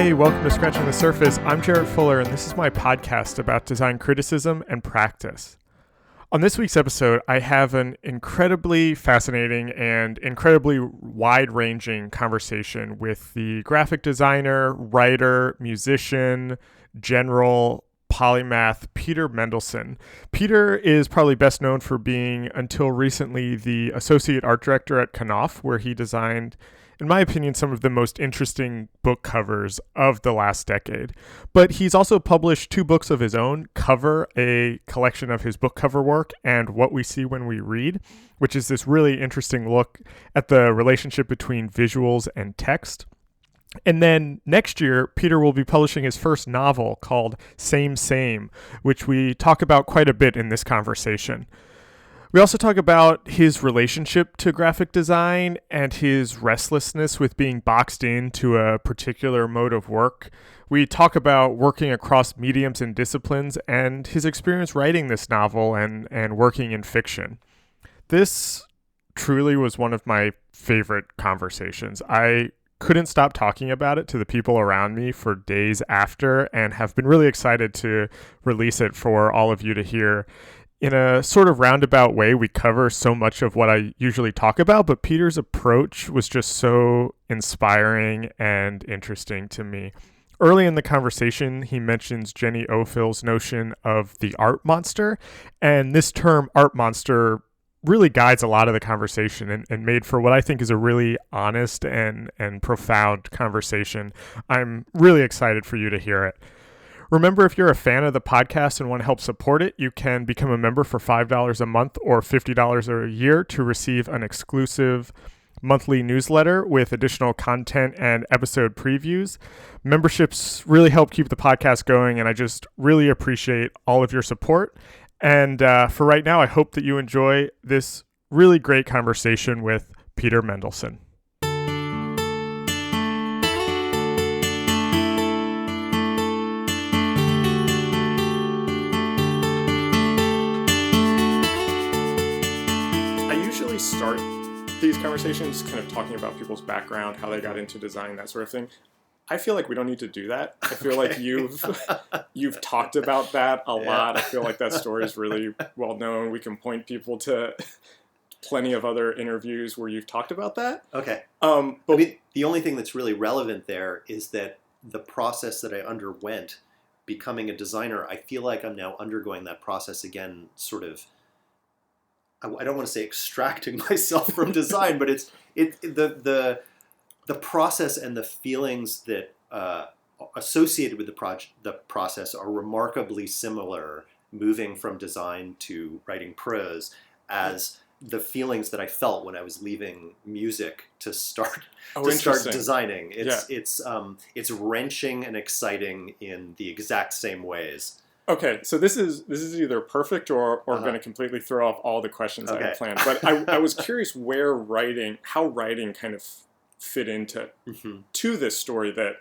Hey, welcome to Scratching the Surface. I'm Jarrett Fuller, and this is my podcast about design criticism and practice. On this week's episode, I have an incredibly fascinating and incredibly wide-ranging conversation with the graphic designer, writer, musician, general, polymath, Peter Mendelsund. Peter is probably best known for being, until recently, the associate art director at Knopf, where he designed, in my opinion, some of the most interesting book covers of the last decade. But he's also published 2 books of his own, Cover, a collection of his book cover work, and What We See When We Read, which is this really interesting look at the relationship between visuals and text. And then next year, Peter will be publishing his first novel called Same Same, which we talk about quite a bit in this conversation. We also talk about his relationship to graphic design and his restlessness with being boxed into a particular mode of work. We talk about working across mediums and disciplines and his experience writing this novel and working in fiction. This truly was one of my favorite conversations. I couldn't stop talking about it to the people around me for days after and have been really excited to release it for all of you to hear. In a sort of roundabout way, we cover so much of what I usually talk about, but Peter's approach was just so inspiring and interesting to me. Early in the conversation, he mentions Jenny Ophil's notion of the art monster, and this term art monster really guides a lot of the conversation and made for what I think is a really honest and profound conversation. I'm really excited for you to hear it. Remember, if you're a fan of the podcast and want to help support it, you can become a member for $5 a month or $50 a year to receive an exclusive monthly newsletter with additional content and episode previews. Memberships really help keep the podcast going, and I just really appreciate all of your support. And for right now, I hope that you enjoy this really great conversation with Peter Mendelsund. Start these conversations kind of talking about people's background, how they got into design, that sort of thing. I feel like we don't need to do that. I feel like you've talked about that a lot. I feel like that story is really well known. We can point people to plenty of other interviews where you've talked about that. Okay. But I mean, the only thing that's really relevant there is that the process that I underwent becoming a designer, I feel like I'm now undergoing that process again, sort of. I don't want to say extracting myself from design, but it's the process and the feelings that associated with the process are remarkably similar, moving from design to writing prose, as the feelings that I felt when I was leaving music to start designing. It's wrenching and exciting in the exact same ways. Okay, so this is either perfect or going to completely throw off all the questions I had planned. But I was curious how writing kind of fit into to this story that,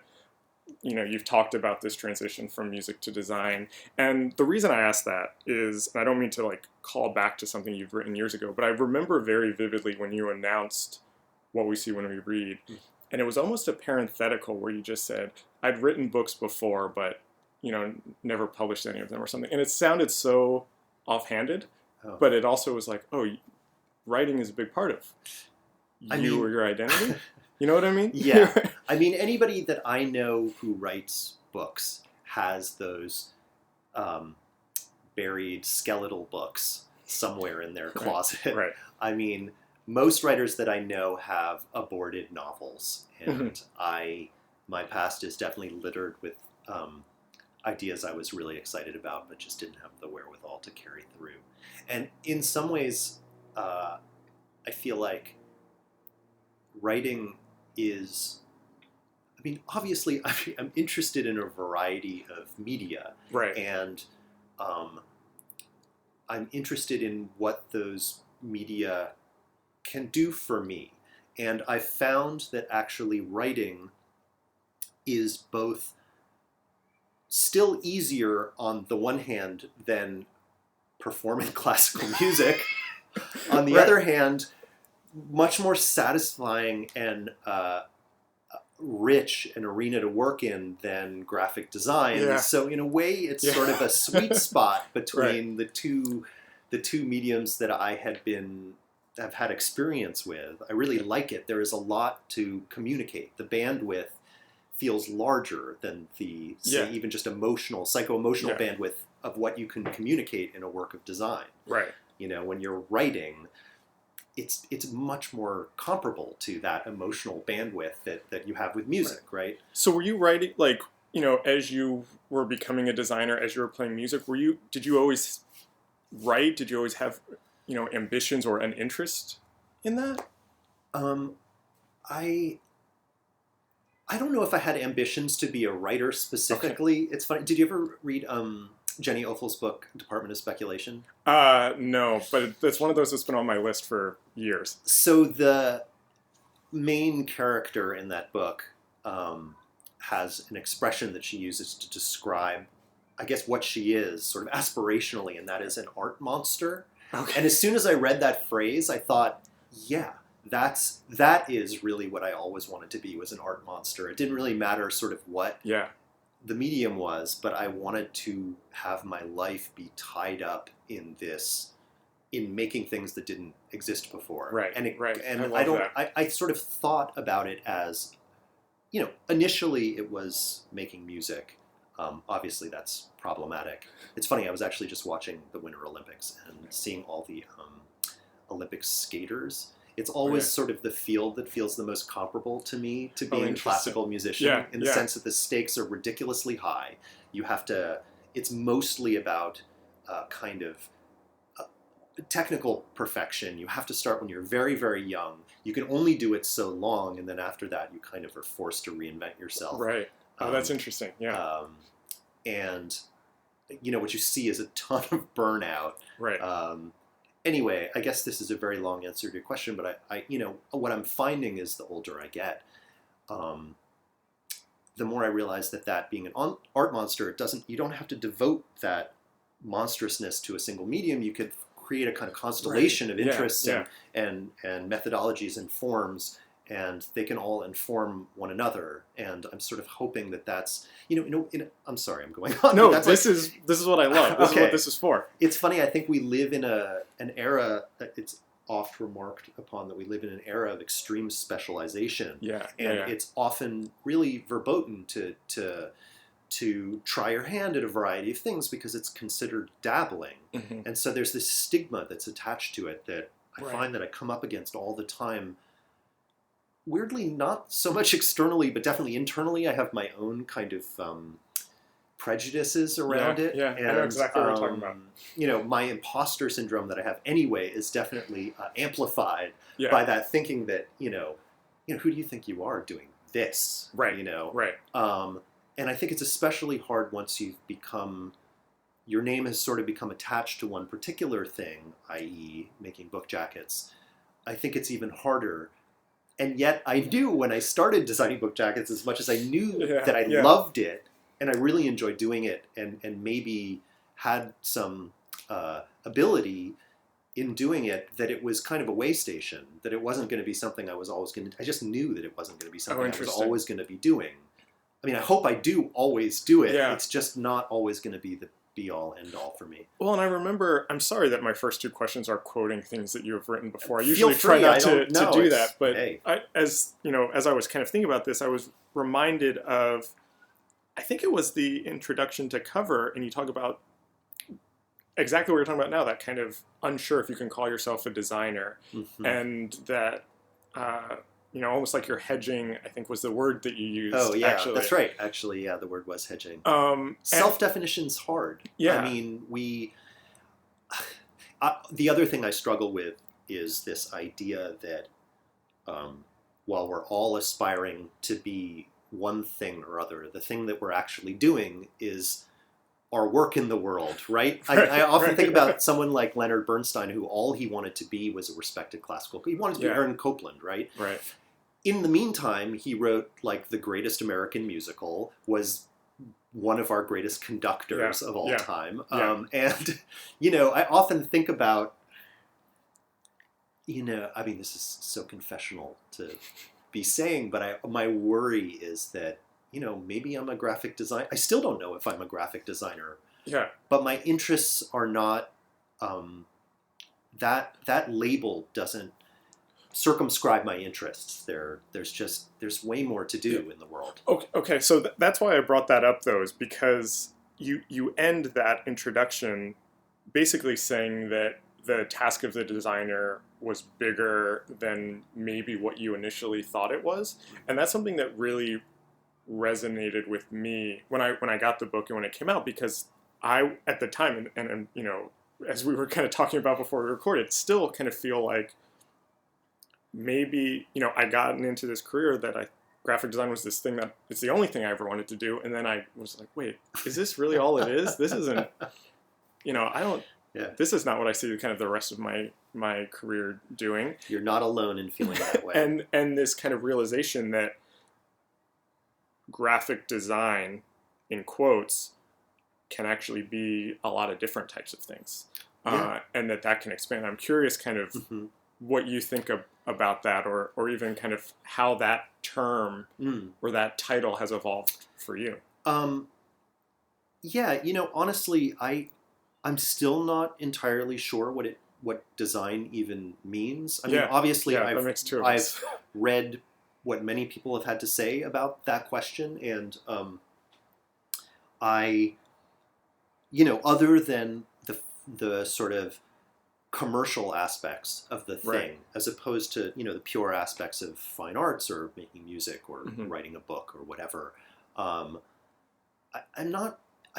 you've talked about this transition from music to design. And the reason I asked that is, and I don't mean to call back to something you've written years ago, but I remember very vividly when you announced What We See When We Read. And it was almost a parenthetical where you just said, I'd written books before, but never published any of them or something. And it sounded so offhanded, but it also was like, writing is a big part of you or your identity. You know what I mean? Yeah. I mean, anybody that I know who writes books has those buried skeletal books somewhere in their closet. Right. I mean, most writers that I know have aborted novels, and my past is definitely littered with ideas I was really excited about, but just didn't have the wherewithal to carry through. And in some ways, I feel like writing is, obviously, I'm interested in a variety of media. Right. And I'm interested in what those media can do for me. And I found that actually writing is both still easier on the one hand than performing classical music. On the other hand, much more satisfying and rich an arena to work in than graphic design. Yeah. So in a way, it's sort of a sweet spot between the two mediums that I have had experience with. I really like it. There is a lot to communicate. The bandwidth feels larger than the, say, even just psycho-emotional bandwidth of what you can communicate in a work of design. Right. You know, when you're writing, it's much more comparable to that emotional bandwidth that you have with music, right? So were you writing, like, you know, as you were becoming a designer, as you were playing music, did you always write? Did you always have, you know, ambitions or an interest in that? I don't know if I had ambitions to be a writer specifically. Okay. It's funny. Did you ever read Jenny Offel's book, Department of Speculation? No, but it's one of those that's been on my list for years. So the main character in that book has an expression that she uses to describe, I guess, what she is, sort of aspirationally, and that is an art monster. Okay. And as soon as I read that phrase, I thought, yeah, that is really what I always wanted to be, was an art monster. It didn't really matter sort of what the medium was, but I wanted to have my life be tied up in making things that didn't exist before. Right. And I sort of thought about it as, you know, initially it was making music. Obviously that's problematic. It's funny, I was actually just watching the Winter Olympics and seeing all the Olympic skaters. It's always sort of the field that feels the most comparable to me to being a classical musician, in the sense that the stakes are ridiculously high. It's mostly about kind of technical perfection. You have to start when you're very, very young. You can only do it so long, and then after that you kind of are forced to reinvent yourself. Right. Oh, that's interesting. Yeah. And, you know, what you see is a ton of burnout. Right. Anyway, I guess this is a very long answer to your question, but I you know, what I'm finding is the older I get, the more I realize that being an art monster, you don't have to devote that monstrousness to a single medium. You could create a kind of constellation of interests and methodologies and forms, and they can all inform one another. And I'm sort of hoping that's, I'm sorry, I'm going on. No, this is what I love. This is what this is for. It's funny. I think we live in an era. It's oft remarked upon that we live in an era of extreme specialization. It's often really verboten to try your hand at a variety of things because it's considered dabbling. Mm-hmm. And so there's this stigma that's attached to it that I find that I come up against all the time. Weirdly, not so much externally, but definitely internally. I have my own kind of prejudices around it. Yeah, and, I know exactly what you're talking about. You know, my imposter syndrome that I have anyway is definitely amplified by that thinking that, you know, who do you think you are doing this? Right. You know? Right. And I think it's especially hard once you've your name has sort of become attached to one particular thing, i.e. making book jackets. I think it's even harder. And yet I knew when I started designing book jackets, as much as I knew that I loved it and I really enjoyed doing it and maybe had some ability in doing it, that it was kind of a way station, that it wasn't going to be something I was always going to... I just knew that it wasn't going to be something I was always going to be doing. I mean, I hope I do always do it. Yeah. It's just not always going to be the be-all, end-all for me. Well, and I remember, I'm sorry that my first two questions are quoting things that you have written before. I usually try not to do that, but as I was kind of thinking about this, I was reminded of, I think it was the introduction to Cover, and you talk about exactly what you're talking about now, that kind of unsure if you can call yourself a designer, and that, almost like you're hedging, I think was the word that you used. Oh, yeah, actually. That's right. Actually, yeah, the word was hedging. Self-definition's hard. Yeah. I mean, the other thing I struggle with is this idea that while we're all aspiring to be one thing or other, the thing that we're actually doing is our work in the world, right? I often think about someone like Leonard Bernstein, who all he wanted to be was a respected classical. He wanted to be Aaron Copland, right? Right. In the meantime, he wrote like The Greatest American Musical, was one of our greatest conductors of all time. And, I often think about, I mean, this is so confessional to be saying, but my worry is that, maybe I'm a graphic designer. I still don't know if I'm a graphic designer. Yeah. But my interests are not, that label doesn't circumscribe my interests. There's way more to do in the world. Okay. So that's why I brought that up, though, is because you end that introduction basically saying that the task of the designer was bigger than maybe what you initially thought it was. And that's something that really resonated with me when I got the book and when it came out, because I, at the time, and as we were kind of talking about before we recorded, still kind of feel like maybe, I gotten into this career that graphic design was this thing that it's the only thing I ever wanted to do. And then I was like, wait, is this really all it is? This isn't, this is not what I see kind of the rest of my career doing. You're not alone in feeling that way. and this kind of realization that graphic design, in quotes, can actually be a lot of different types of things. And that can expand. I'm curious kind of what you think about that, or even kind of how that term or that title has evolved for you. Honestly, I'm still not entirely sure what design even means. I mean, obviously, I've read what many people have had to say about that question, and other than the sort of commercial aspects of the thing, as opposed to the pure aspects of fine arts or making music or writing a book or whatever, I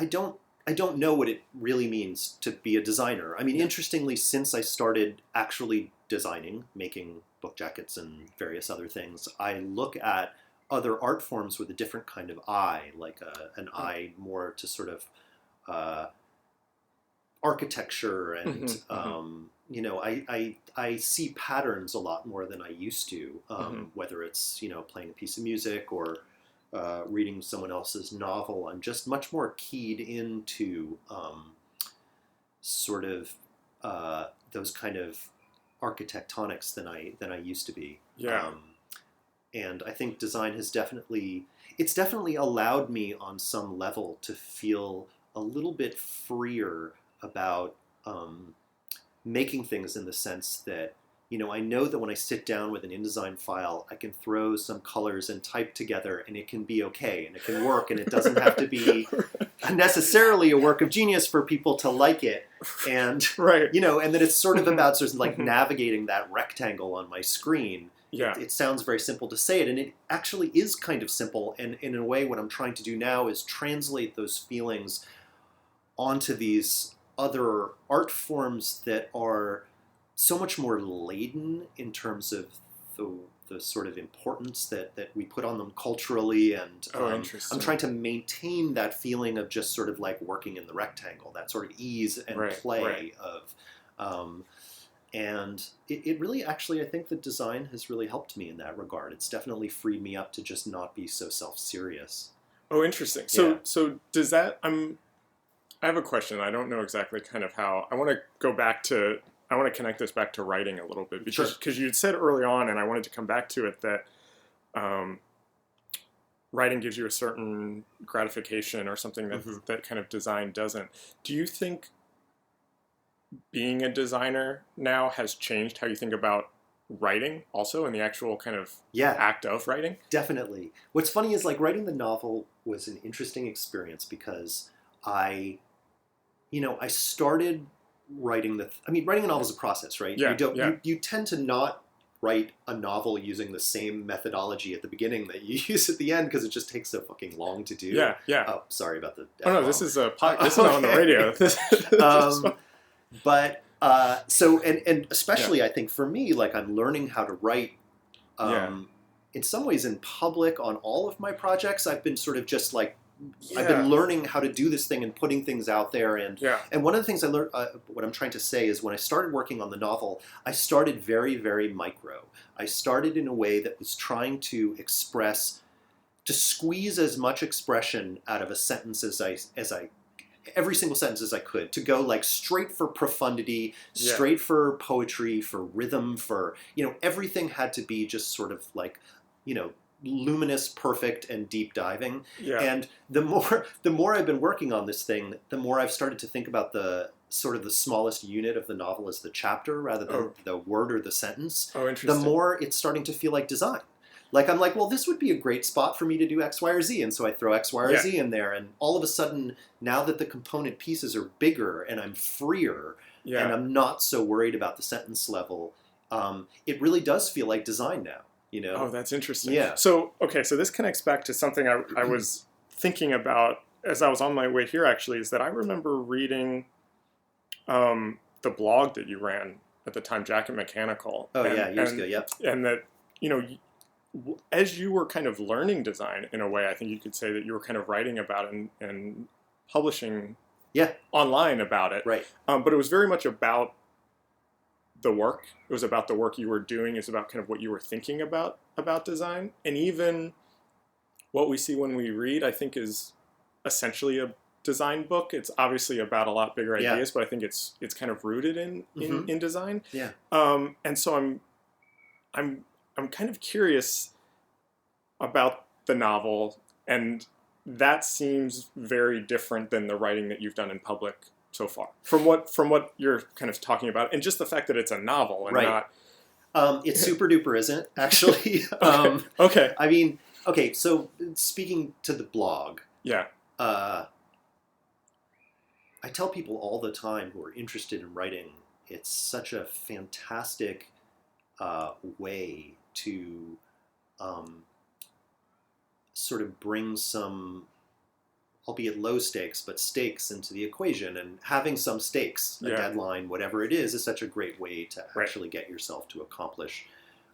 don't know what it really means to be a designer. I mean, interestingly, since I started actually designing, making book jackets and various other things, I look at other art forms with a different kind of eye, like an eye more to sort of architecture and I see patterns a lot more than I used to, whether it's playing a piece of music or reading someone else's novel. I'm just much more keyed into sort of those kind of architectonics than I used to be. And I think design has definitely allowed me on some level to feel a little bit freer about making things, in the sense that I know that when I sit down with an InDesign file, I can throw some colors and type together, and it can be okay, and it can work, and it doesn't have to be necessarily a work of genius for people to like it. And and that it's sort of about navigating that rectangle on my screen. It sounds very simple to say it, and it actually is kind of simple. And in a way, what I'm trying to do now is translate those feelings onto these other art forms that are so much more laden in terms of the sort of importance that we put on them culturally. And I'm trying to maintain that feeling of just sort of like working in the rectangle, that sort of ease and play of... And it really, actually, I think that design has really helped me in that regard. It's definitely freed me up to just not be so self-serious. Oh, interesting. So does that... I have a question. I don't know exactly kind of how... I want to connect this back to writing a little bit, because you had said early on, and I wanted to come back to it, that writing gives you a certain gratification or something that that kind of design doesn't. Do you think being a designer now has changed how you think about writing also, and the actual kind of act of writing? Definitely. What's funny is writing the novel was an interesting experience, because I started writing writing a novel is a process, right? You tend to not write a novel using the same methodology at the beginning that you use at the end, because it just takes so fucking long to do. Oh, sorry about the... Oh no, this is a this is not on the radio. But and especially I think for me, I'm learning how to write in some ways in public on all of my projects. I've been sort of just I've been learning how to do this thing and putting things out there. And one of the things I learned, what I'm trying to say is, when I started working on the novel, I started very, very micro. I started in a way that was trying to squeeze as much expression out of a sentence as I every single sentence as I could, to go straight for profundity, straight for poetry, for rhythm, for, everything had to be just sort of luminous, perfect, and deep diving. Yeah. And the more I've been working on this thing, the more I've started to think about the sort of the smallest unit of the novel as the chapter rather than the word or the sentence. Oh, interesting. The more it's starting to feel like design. Like, I'm like, well, this would be a great spot for me to do X, Y, or Z. And so I throw X, Y, or Z in there. And all of a sudden, now that the component pieces are bigger and I'm freer and I'm not so worried about the sentence level, it really does feel like design now. Oh, that's interesting. Yeah. So this connects back to something I was thinking about as I was on my way here, actually, is that I remember reading the blog that you ran at the time, Jacket Mechanical. Oh, years ago, yep. And that, as you were kind of learning design in a way, I think you could say that you were kind of writing about it and publishing online about it. Right. But it was very much about the work. It was about the work you were doing. It's about kind of what you were thinking about design. And even what we see when we read, I think, is essentially a design book. It's obviously about a lot bigger ideas, but I think it's kind of rooted in design. Yeah. And so I'm kind of curious about the novel, and that seems very different than the writing that you've done in public so far, from what you're kind of talking about, and just the fact that it's a novel and not. It's super duper, isn't it? Actually. Okay. I mean, okay. So speaking to the blog. Yeah. I tell people all the time who are interested in writing, it's such a fantastic way to sort of bring some, albeit low stakes, but stakes into the equation. And having some stakes, a deadline, whatever it is such a great way to actually get yourself to accomplish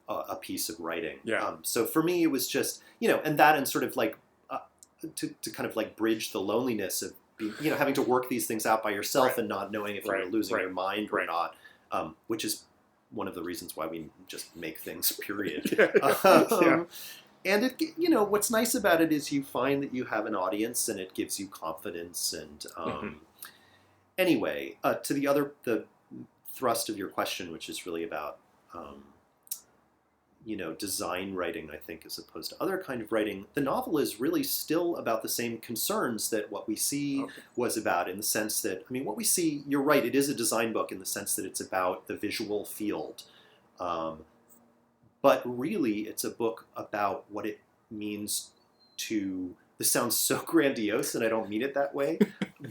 a piece of writing. Yeah. So for me, it was just, and sort of like to kind of like bridge the loneliness of having to work these things out by yourself and not knowing if you're losing your mind or not, which is one of the reasons why we just make things, period. And it, what's nice about it is you find that you have an audience and it gives you confidence. And anyway, to the thrust of your question, which is really about, design writing, I think, as opposed to other kind of writing, the novel is really still about the same concerns that what we see was about, in the sense that, what we see, you're right, it is a design book in the sense that it's about the visual field. But really, it's a book about what it means to, this sounds so grandiose and I don't mean it that way,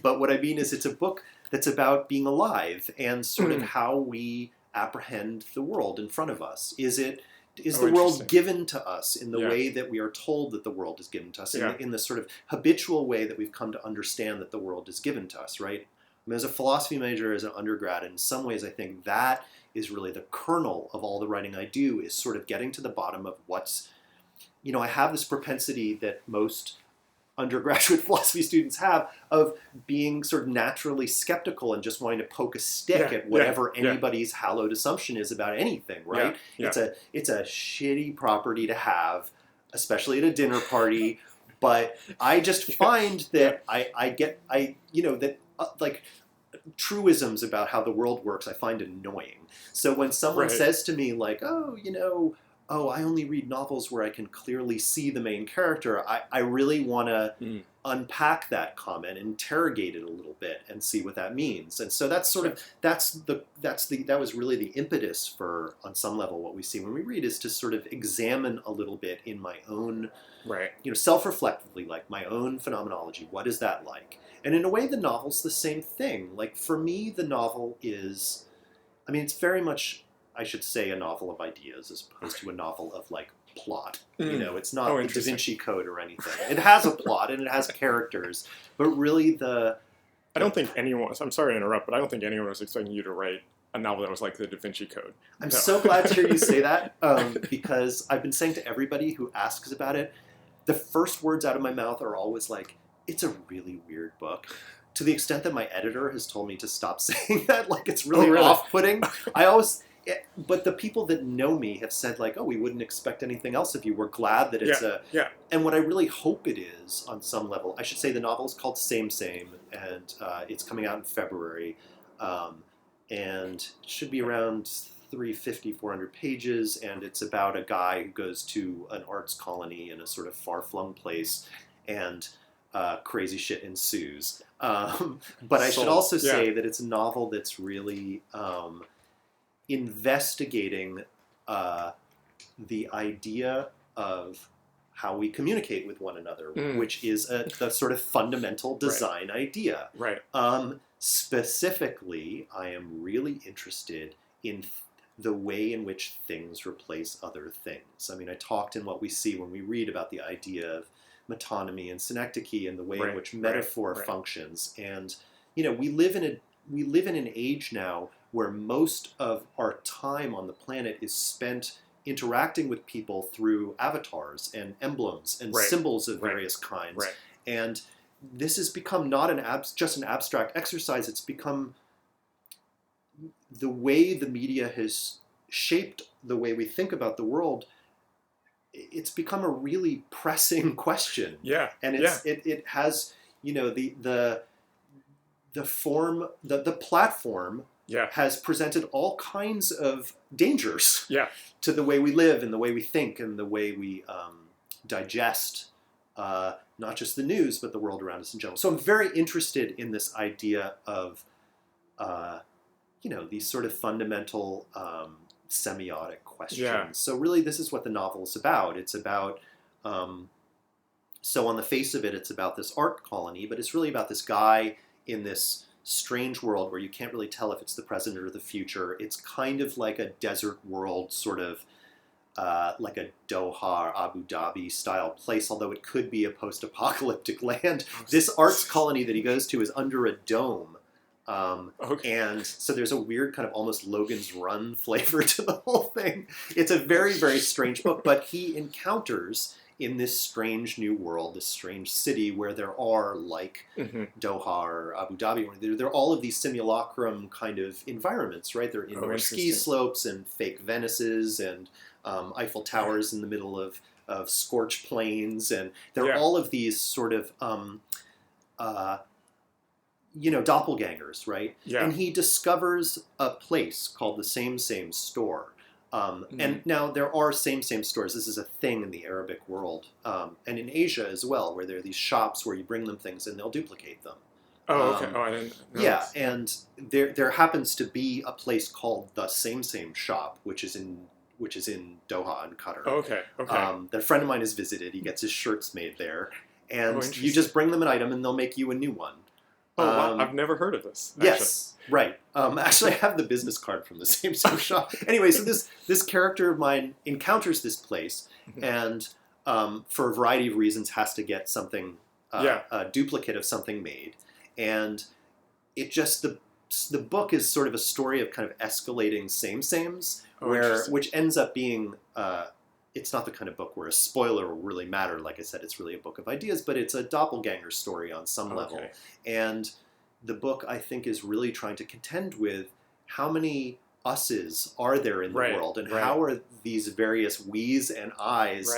but what I mean is it's a book that's about being alive and sort of how we apprehend the world in front of us. Is the world given to us in the way that we are told that the world is given to us, in the sort of habitual way that we've come to understand that the world is given to us, right? As a philosophy major, as an undergrad, in some ways I think that is really the kernel of all the writing I do, is sort of getting to the bottom of what's, I have this propensity that most undergraduate philosophy students have of being sort of naturally skeptical and just wanting to poke a stick at whatever anybody's hallowed assumption is about anything, right? It's a shitty property to have, especially at a dinner party. But I just find that like truisms about how the world works, I find annoying. So when someone says to me like, I only read novels where I can clearly see the main character, I really want to unpack that comment, interrogate it a little bit, and see what that means. And so that's sort of that was really the impetus for, on some level, what we see when we read, is to sort of examine a little bit in my own, self-reflectively, like my own phenomenology. What is that like? And in a way, the novel's the same thing. Like, for me, the novel is, it's very much, I should say, a novel of ideas as opposed to a novel of, like, plot. It's not the Da Vinci Code or anything. It has a plot and it has characters, but really I don't think anyone, I'm sorry to interrupt, but I don't think anyone was expecting you to write a novel that was like the Da Vinci Code. I'm so glad to hear you say that, because I've been saying to everybody who asks about it, the first words out of my mouth are always like, it's a really weird book. To the extent that my editor has told me to stop saying that, like, it's really off-putting. But the people that know me have said, like, we wouldn't expect anything else of you. We're glad that it's And what I really hope it is, on some level, I should say the novel is called Same Same, and it's coming out in February, and it should be around 400 pages, and it's about a guy who goes to an arts colony in a sort of far-flung place, and crazy shit ensues. But I should also say that it's a novel that's really investigating the idea of how we communicate with one another, which is the sort of fundamental design idea. Right. Specifically, I am really interested in the way in which things replace other things. I mean, I talked in What We See when we read about the idea of metonymy and synecdoche and the way in which metaphor functions. And, we live in an age now where most of our time on the planet is spent interacting with people through avatars and emblems and symbols of various kinds. Right. And this has become not just an abstract exercise. It's become the way the media has shaped the way we think about the world. It's become a really pressing question. Yeah. And it has, the form, the platform has presented all kinds of dangers to the way we live and the way we think and the way we digest not just the news, but the world around us in general. So I'm very interested in this idea of, these sort of fundamental semiotic questions. Yeah. So really, this is what the novel is about. It's about, so on the face of it, it's about this art colony, but it's really about this guy in this strange world where you can't really tell if it's the present or the future. It's kind of like a desert world, sort of like a Doha, Abu Dhabi style place, although it could be a post-apocalyptic land. This arts colony that he goes to is under a dome. And so there's a weird kind of almost Logan's Run flavor to the whole thing. It's a very, very strange book, but he encounters in this strange new world, this strange city where there are, like Doha or Abu Dhabi, where there are all of these simulacrum kind of environments, right? They're indoor ski slopes and fake Venices and Eiffel Towers in the middle of scorched plains. And there are all of these sort of, doppelgangers, right? Yeah. And he discovers a place called the Same Store. And now there are same stores. This is a thing in the Arabic world, and in Asia as well, where there are these shops where you bring them things and they'll duplicate them. Oh, okay. I didn't know. Yeah, and there happens to be a place called the Same Shop, which is in Doha and Qatar. Oh, okay. That a friend of mine has visited. He gets his shirts made there, and you just bring them an item and they'll make you a new one. Oh, wow. I've never heard of this. Actually. Yes, right. Actually, I have the business card from the Same Shop. Anyway, so this character of mine encounters this place, and for a variety of reasons has to get something, a duplicate of something made, and it just the book is sort of a story of kind of escalating sames, which ends up being. It's not the kind of book where a spoiler will really matter. Like I said, it's really a book of ideas, but it's a doppelganger story on some level. And the book, I think, is really trying to contend with how many us's are there in the world, and how are these various we's and I's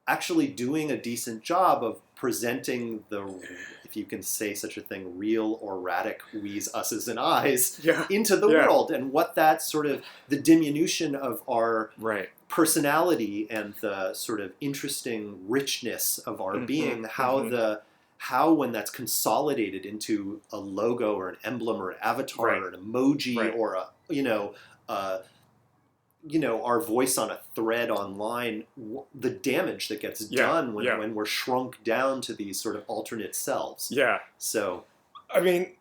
actually doing a decent job of presenting the, if you can say such a thing, real or erratic we's, us's, and I's into the world, and what that sort of, the diminution of our personality and the sort of interesting richness of our being, how when that's consolidated into a logo or an emblem or an avatar or an emoji or our voice on a thread online, the damage that gets done when we're shrunk down to these sort of alternate selves. Yeah. So, I mean,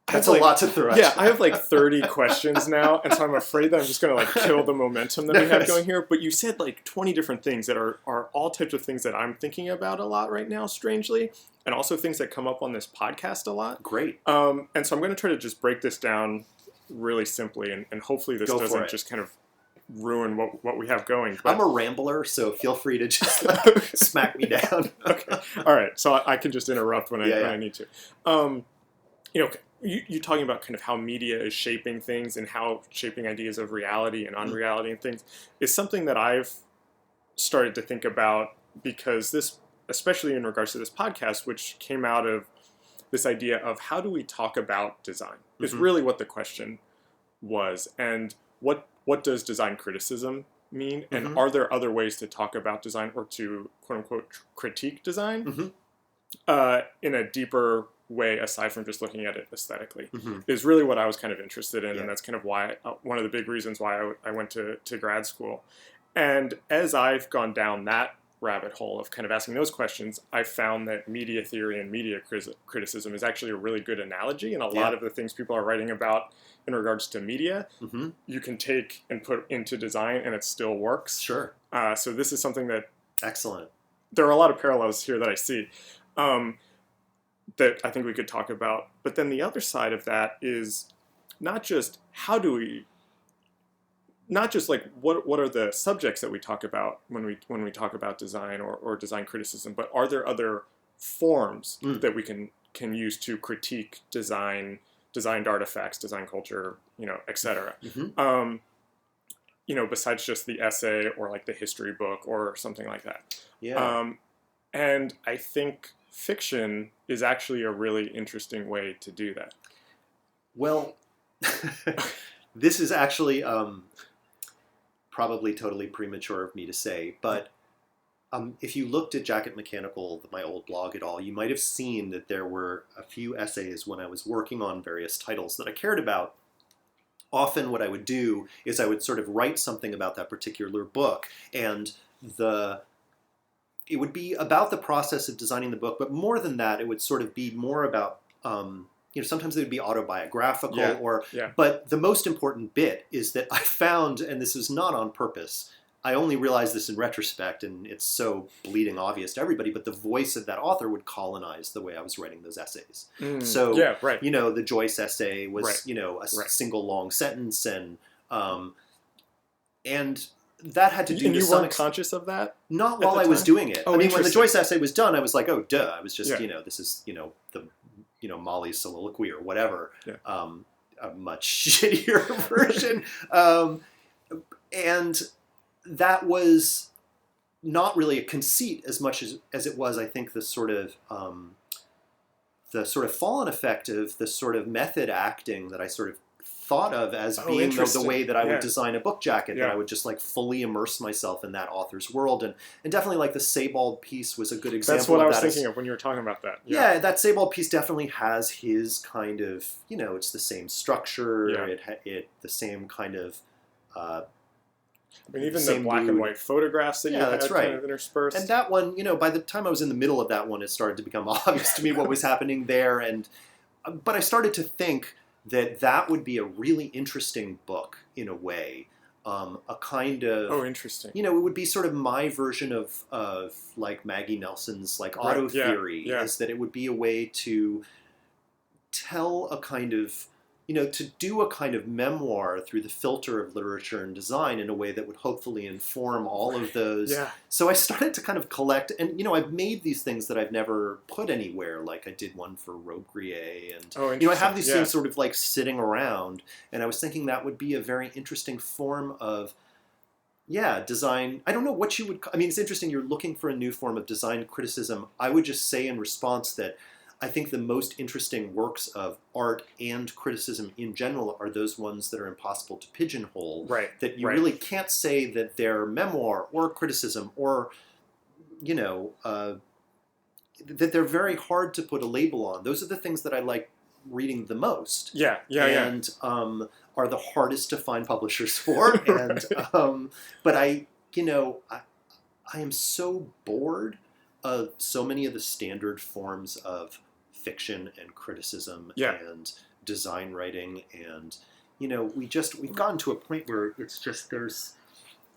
that's a lot to throw at you. I have like 30 questions now, and so I'm afraid that I'm just going to kill the momentum that we have going here. But you said like 20 different things that are all types of things that I'm thinking about a lot right now, strangely, and also things that come up on this podcast a lot. Great. And so I'm going to try to just break this down really simply, and hopefully this doesn't just kind of ruin what we have going. But I'm a rambler, so feel free to just smack me down. Okay. All right. So I can just interrupt when I need to. You're talking about kind of how media is shaping things and how shaping ideas of reality and unreality and things is something that I've started to think about, because this, especially in regards to this podcast, which came out of this idea of how do we talk about design is really what the question was, and what does design criticism mean, and Mm-hmm. are there other ways to talk about design or to quote unquote critique design Mm-hmm. in a deeper way aside from just looking at it aesthetically, Mm-hmm. is really what I was kind of interested in, Yeah. and that's kind of why one of the big reasons why I went to grad school. And as I've gone down that rabbit hole of kind of asking those questions, I've found that media theory and media criticism is actually a really good analogy, and a lot of the things people are writing about in regards to media, Mm-hmm. you can take and put into design, and it still works. Sure. So this is something that Excellent. there are a lot of parallels here that I see. That I think we could talk about. But then the other side of that is not just like what are the subjects that we talk about when we talk about design or design criticism, but are there other forms that we can use to critique designed artifacts, design culture, etc. Mm-hmm. Besides just the essay or like the history book or something like that. Yeah. And I think fiction is actually a really interesting way to do that. Well, this is actually probably totally premature of me to say, but if you looked at Jacket Mechanical, my old blog at all, you might have seen that there were a few essays when I was working on various titles that I cared about. Often what I would do is I would sort of write something about that particular book, and it would be about the process of designing the book, but more than that, it would sort of be more about, sometimes they would be autobiographical but the most important bit is that I found, and this is not on purpose, I only realized this in retrospect, and it's so bleeding obvious to everybody, but the voice of that author would colonize the way I was writing those essays. So, the Joyce essay was, single long sentence, and that had to do. And you weren't conscious of that? Not while I was doing it. Oh, I mean, when the Joyce essay was done, I was like, oh, duh. I was just, this is, the Molly's soliloquy or whatever. Yeah. A much shittier version. And that was not really a conceit as much as it was, I think, the sort of fallen effect of the sort of method acting that I sort of thought of as being the way that I would design a book jacket, that I would just like fully immerse myself in that author's world. And definitely like the Sebald piece was a good example. That's what I was thinking of when you were talking about that. Yeah, that Sebald piece definitely has his kind of, it's the same structure, it the same kind of... even the black and white photographs that you had kind of interspersed. And that one, by the time I was in the middle of that one, it started to become obvious to me what was happening there. But I started to think that would be a really interesting book in a way. A kind of... interesting. It would be sort of my version of like Maggie Nelson's like auto theory, is that it would be a way to tell a kind of... to do a kind of memoir through the filter of literature and design in a way that would hopefully inform all of those. Yeah. So I started to kind of collect, and I've made these things that I've never put anywhere, like I did one for Robbe-Grillet, and I have these things sort of like sitting around, and I was thinking that would be a very interesting form of design. I don't know what you would... I mean, it's interesting, you're looking for a new form of design criticism. I would just say in response that I think the most interesting works of art and criticism in general are those ones that are impossible to pigeonhole. Right. That you really can't say that they're memoir or criticism or, that they're very hard to put a label on. Those are the things that I like reading the most. And are the hardest to find publishers for. And but I am so bored of so many of the standard forms of fiction and criticism and design writing, and we've gotten to a point where it's just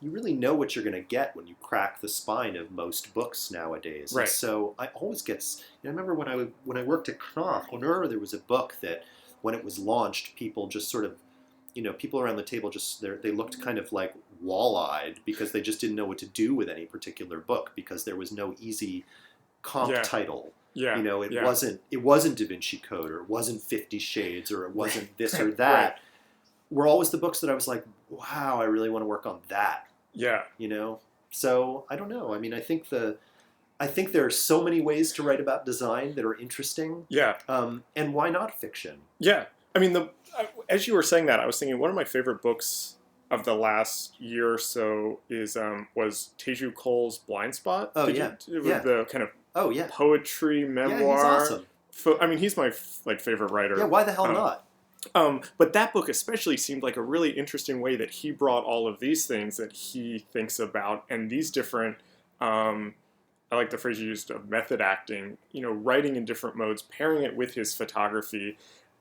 you really know what you're going to get when you crack the spine of most books nowadays. Right. And so I always I remember when I worked at Knopf, whenever there was a book that when it was launched, people just sort of people around the table they looked kind of like wall-eyed because they just didn't know what to do with any particular book because there was no easy comp title. It wasn't Da Vinci Code, or it wasn't 50 Shades, or it wasn't this or that. Were always the books that I was like, wow, I really want to work on that. Yeah. So I don't know. I mean, I think there are so many ways to write about design that are interesting. Yeah. And why not fiction? Yeah. I mean, as you were saying that, I was thinking one of my favorite books of the last year or so was Teju Cole's Blind Spot. Oh, With the kind of poetry memoir. Yeah, he's awesome. I mean, he's my favorite writer. Yeah, why the hell not? But that book especially seemed like a really interesting way that he brought all of these things that he thinks about and these different, I like the phrase you used of method acting, writing in different modes, pairing it with his photography,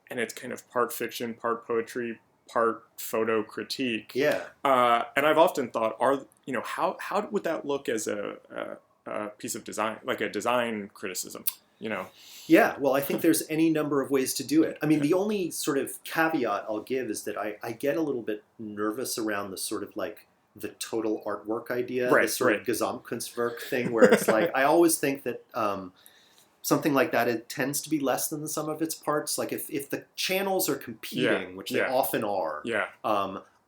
and it's kind of part fiction, part poetry, part photo critique. Yeah. And I've often thought, how would that look as a piece of design, like a design criticism? Yeah, well, I think there's any number of ways to do it. I mean, the only sort of caveat I'll give is that I get a little bit nervous around the sort of like the total artwork idea, the sort of Gesamtkunstwerk thing, where it's like, I always think that something like that, it tends to be less than the sum of its parts. Like if the channels are competing, which they often are,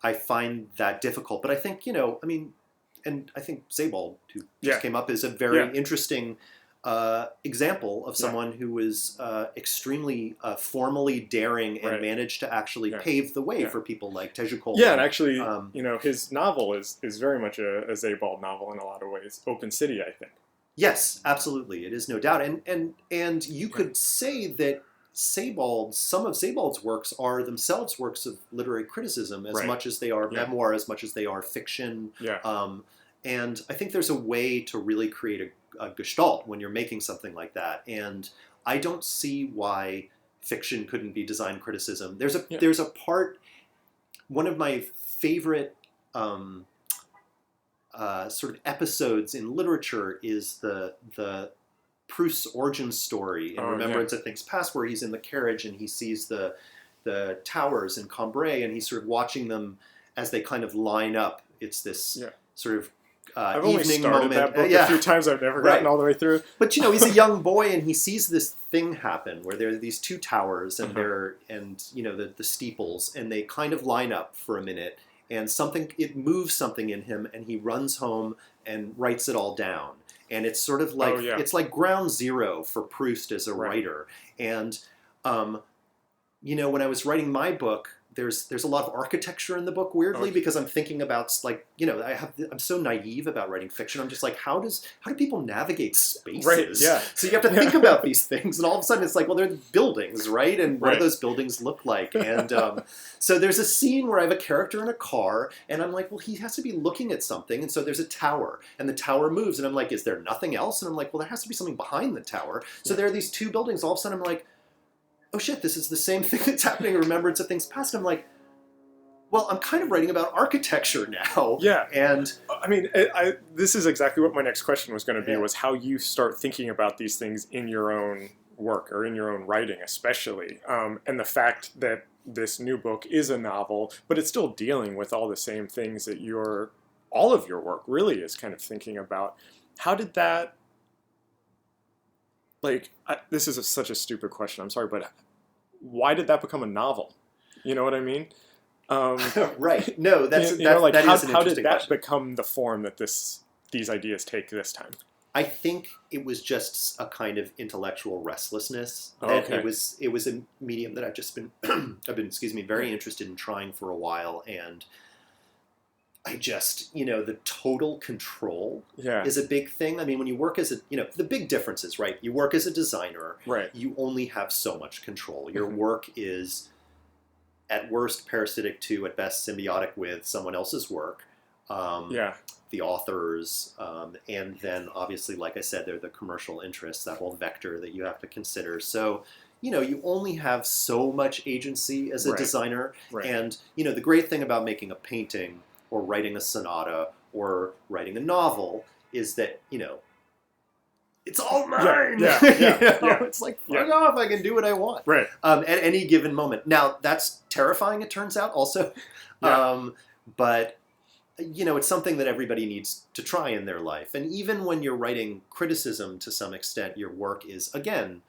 I find that difficult. But I think, and I think Sebald, who just came up, is a very interesting example of someone who was extremely formally daring and managed to actually pave the way for people like Teju Cole. Yeah, and actually, his novel is very much a Sebald novel in a lot of ways. Open City, I think. Yes, absolutely. It is no doubt. And you could say that some of Sebald's works are themselves works of literary criticism as much as they are memoir, as much as they are fiction. Yeah. And I think there's a way to really create a gestalt when you're making something like that. And I don't see why fiction couldn't be design criticism. There's a part, one of my favorite sort of episodes in literature is the Proust's origin story in Remembrance of Things Past, where he's in the carriage and he sees the towers in Cambrai and he's sort of watching them as they kind of line up. It's this sort of I've evening only started moment. that book a few times. I've never gotten all the way through. But he's a young boy and he sees this thing happen where there are these two towers and the steeples, and they kind of line up for a minute, and it moves something in him, and he runs home and writes it all down. And it's sort of like it's like ground zero for Proust as a writer. And when I was writing my book, there's a lot of architecture in the book, weirdly, because I'm thinking about I'm so naive about writing fiction. I'm just like, how do people navigate spaces? Right, yeah. So you have to think about these things, and all of a sudden it's like, well, they're buildings, right? And what do those buildings look like? And so there's a scene where I have a character in a car, and I'm like, well, he has to be looking at something, and so there's a tower, and the tower moves, and I'm like, is there nothing else? And I'm like, well, there has to be something behind the tower. So there are these two buildings. All of a sudden I'm like, oh shit, this is the same thing that's happening in Remembrance of Things Past. And I'm like, well, I'm kind of writing about architecture now. Yeah. And I mean, this is exactly what my next question was going to be, was how you start thinking about these things in your own work or in your own writing, especially. And the fact that this new book is a novel, but it's still dealing with all the same things that all of your work really is kind of thinking about. How did that... this is such a stupid question, I'm sorry, but why did that become a novel? You know what I mean? Right. No, that is an how interesting did that question. become the form that these ideas take this time? I think it was just a kind of intellectual restlessness. It was a medium that I've just been very interested in trying for a while, and I just, the total control is a big thing. I mean, when you work as the big difference is, right, you work as a designer, you only have so much control. Your work is, at worst, parasitic to, at best, symbiotic with someone else's work. The authors, and then, obviously, like I said, they're the commercial interests, that whole vector that you have to consider. So, you only have so much agency as a designer. And, the great thing about making a painting or writing a sonata, or writing a novel, is that, it's all mine! It's like, fuck off, I can do what I want. Right. At any given moment. Now, that's terrifying, it turns out, also. But, it's something that everybody needs to try in their life. And even when you're writing criticism, to some extent, your work is, again,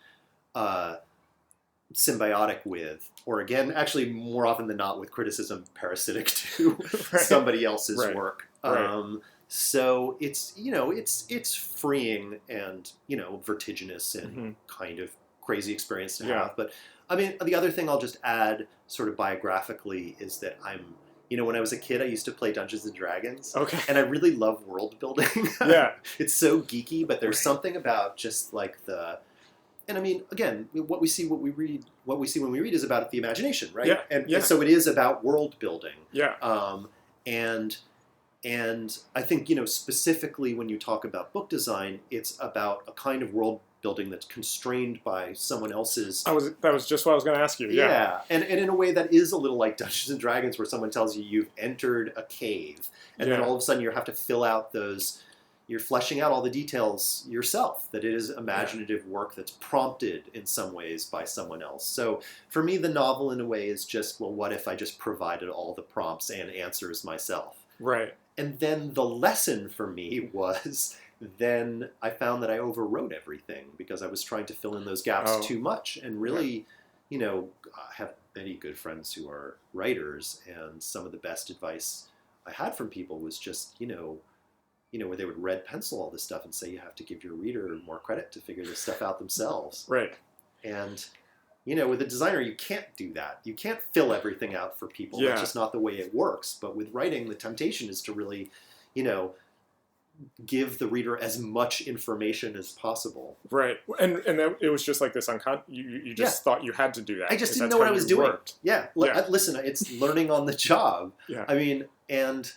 symbiotic with, or again, actually more often than not with criticism, parasitic to somebody else's work. So it's, it's freeing and, vertiginous and kind of crazy experience to Yeah. have. But I mean, the other thing I'll just add sort of biographically is that when I was a kid, I used to play Dungeons and Dragons. Okay. And I really love world building. Yeah. It's so geeky, but there's Right. something about just like and I mean, again, what we see when we read is about the imagination, right? Yeah. And so it is about world building. Yeah. And I think, specifically when you talk about book design, it's about a kind of world building that's constrained by someone else's. That was just what I was going to ask you. Yeah. And in a way that is a little like Dungeons and Dragons, where someone tells you you've entered a cave, and then all of a sudden you have to fill out you're fleshing out all the details yourself, that it is imaginative work that's prompted in some ways by someone else. So for me, the novel in a way is just, well, what if I just provided all the prompts and answers myself? Right. And then the lesson for me was, then I found that I overwrote everything because I was trying to fill in those gaps too much. And really, I have many good friends who are writers, and some of the best advice I had from people was just, where they would red pencil all this stuff and say you have to give your reader more credit to figure this stuff out themselves. Right. And, with a designer, you can't do that. You can't fill everything out for people. Yeah. That's just not the way it works. But with writing, the temptation is to really, give the reader as much information as possible. Right. And that, it was just like this you just thought you had to do that. I just didn't know what I was doing. Worked. Yeah. Listen, it's learning on the job. Yeah. I mean, and...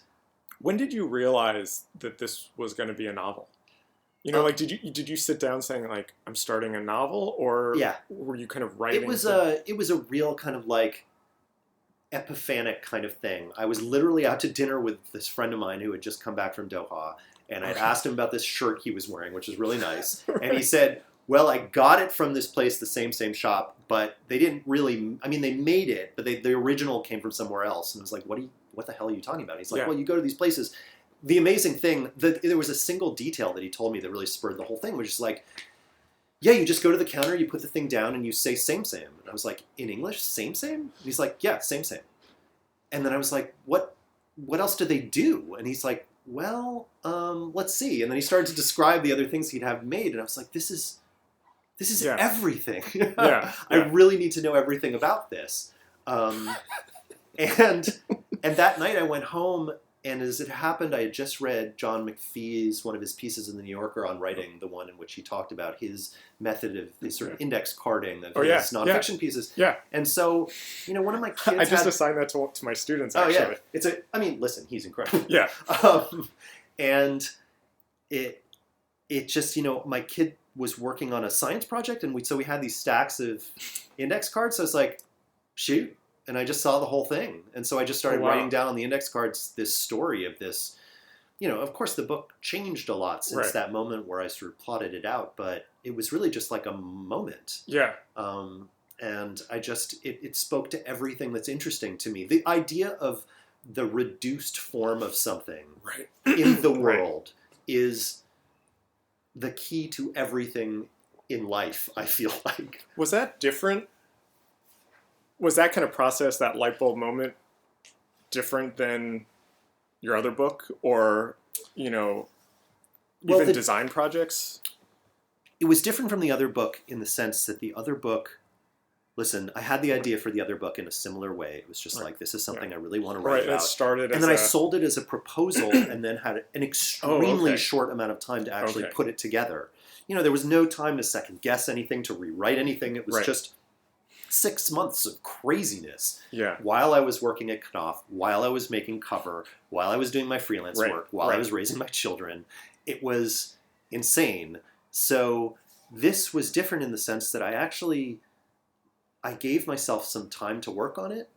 When did you realize that this was going to be a novel? Did you sit down saying like, I'm starting a novel, or were you kind of writing? It was a real kind of like epiphanic kind of thing. I was literally out to dinner with this friend of mine who had just come back from Doha, and I'd asked him about this shirt he was wearing, which is really nice. Right. And he said, well, I got it from this place, the same shop, but they didn't really, they made it, but the original came from somewhere else. And I was like, what the hell are you talking about? And he's like, well, you go to these places. The amazing thing, there was a single detail that he told me that really spurred the whole thing, which is like, you just go to the counter, you put the thing down, and you say same. And I was like, in English, same? And he's like, yeah, same. And then I was like, what else do they do? And he's like, well, let's see. And then he started to describe the other things he'd have made, and I was like, this is everything. I really need to know everything about this. And that night I went home, and as it happened, I had just read John McPhee's, one of his pieces in the New Yorker on writing, the one in which he talked about his method of the sort of index carding of his nonfiction pieces. Yeah. And so, one of my kids I just assigned that to my students, actually. Listen, he's incredible. Yeah. And it just, my kid was working on a science project, and we had these stacks of index cards. So I was like, shoot. And I just saw the whole thing. And so I just started writing down on the index cards this story of this. Of course, the book changed a lot since that moment where I sort of plotted it out. But it was really just like a moment. Yeah. And I just, it spoke to everything that's interesting to me. The idea of the reduced form of something in the world is the key to everything in life, I feel like. Was that different? Was that kind of process, that light bulb moment, different than your other book, or, even design projects? It was different from the other book in the sense that the other book, listen, I had the idea for the other book in a similar way. It was just like, this is something I really want to write about. It started and then I sold it as a proposal, and then had an extremely short amount of time to actually put it together. There was no time to second guess anything, to rewrite anything. It was just 6 months of craziness while I was working at Knopf, while I was making cover, while I was doing my freelance work, while I was raising my children. It was insane. So this was different in the sense that I gave myself some time to work on it.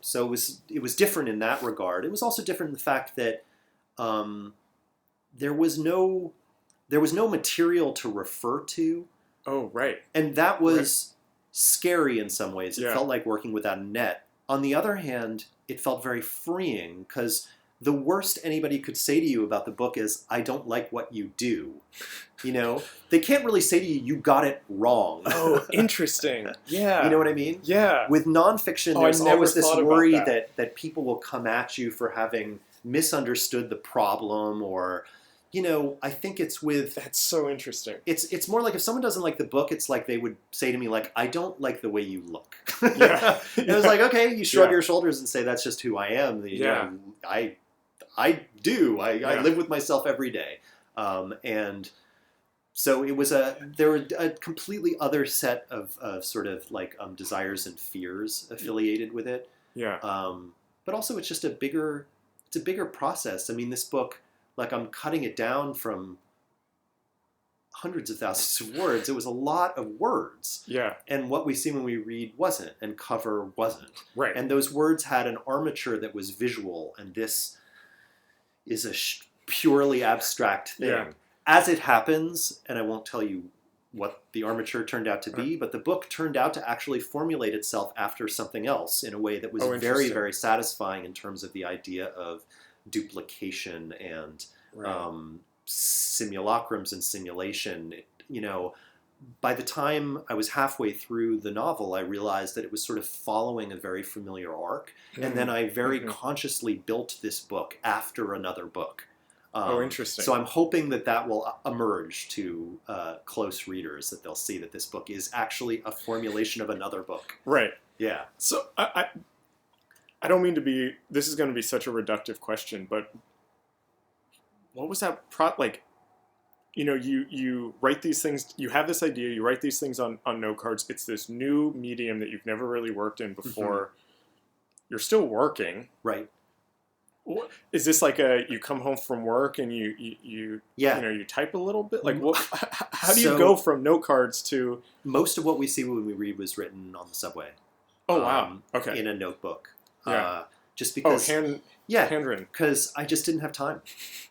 So it was different in that regard. It was also different in the fact that there was no material to refer to. Oh, right. And that was scary in some ways. It felt like working without a net. On the other hand, it felt very freeing, because the worst anybody could say to you about the book is, I don't like what you do. They can't really say to you, you got it wrong. Oh, interesting. Yeah. You know what I mean? Yeah. With nonfiction, there's always this worry that people will come at you for having misunderstood the problem, or I think it's with. That's so interesting. It's more like if someone doesn't like the book, it's like they would say to me like, I don't like the way you look. Yeah. And it's like, okay, you shrug Yeah. your shoulders and say that's just who I am. Yeah. I do. I live with myself every day. And so there were a completely other set of sort of like desires and fears affiliated with it. Yeah. But also it's just a bigger process. I mean, this book, like I'm cutting it down from hundreds of thousands of words. It was a lot of words. Yeah. And what we see when we read wasn't, and cover wasn't. Right. And those words had an armature that was visual, and this is a purely abstract thing. Yeah. As it happens, and I won't tell you what the armature turned out to be, but the book turned out to actually formulate itself after something else in a way that was very, very satisfying in terms of the idea of duplication and simulacrums and simulation. By the time I was halfway through the novel, I realized that it was sort of following a very familiar arc. Mm-hmm. And then I very consciously built this book after another book. Interesting. So I'm hoping that will emerge to close readers, that they'll see that this book is actually a formulation of another book. Right. Yeah. So I don't mean to be, this is going to be such a reductive question, but what was that you write these things, you have this idea, you write these things on note cards. It's this new medium that you've never really worked in before. Mm-hmm. You're still working. Right. Is this like you come home from work and you type a little bit? Like how do you go from note cards to... Most of what we see when we read was written on the subway. Oh, wow. Okay. In a notebook. Yeah. Just because... handwritten. Because I just didn't have time.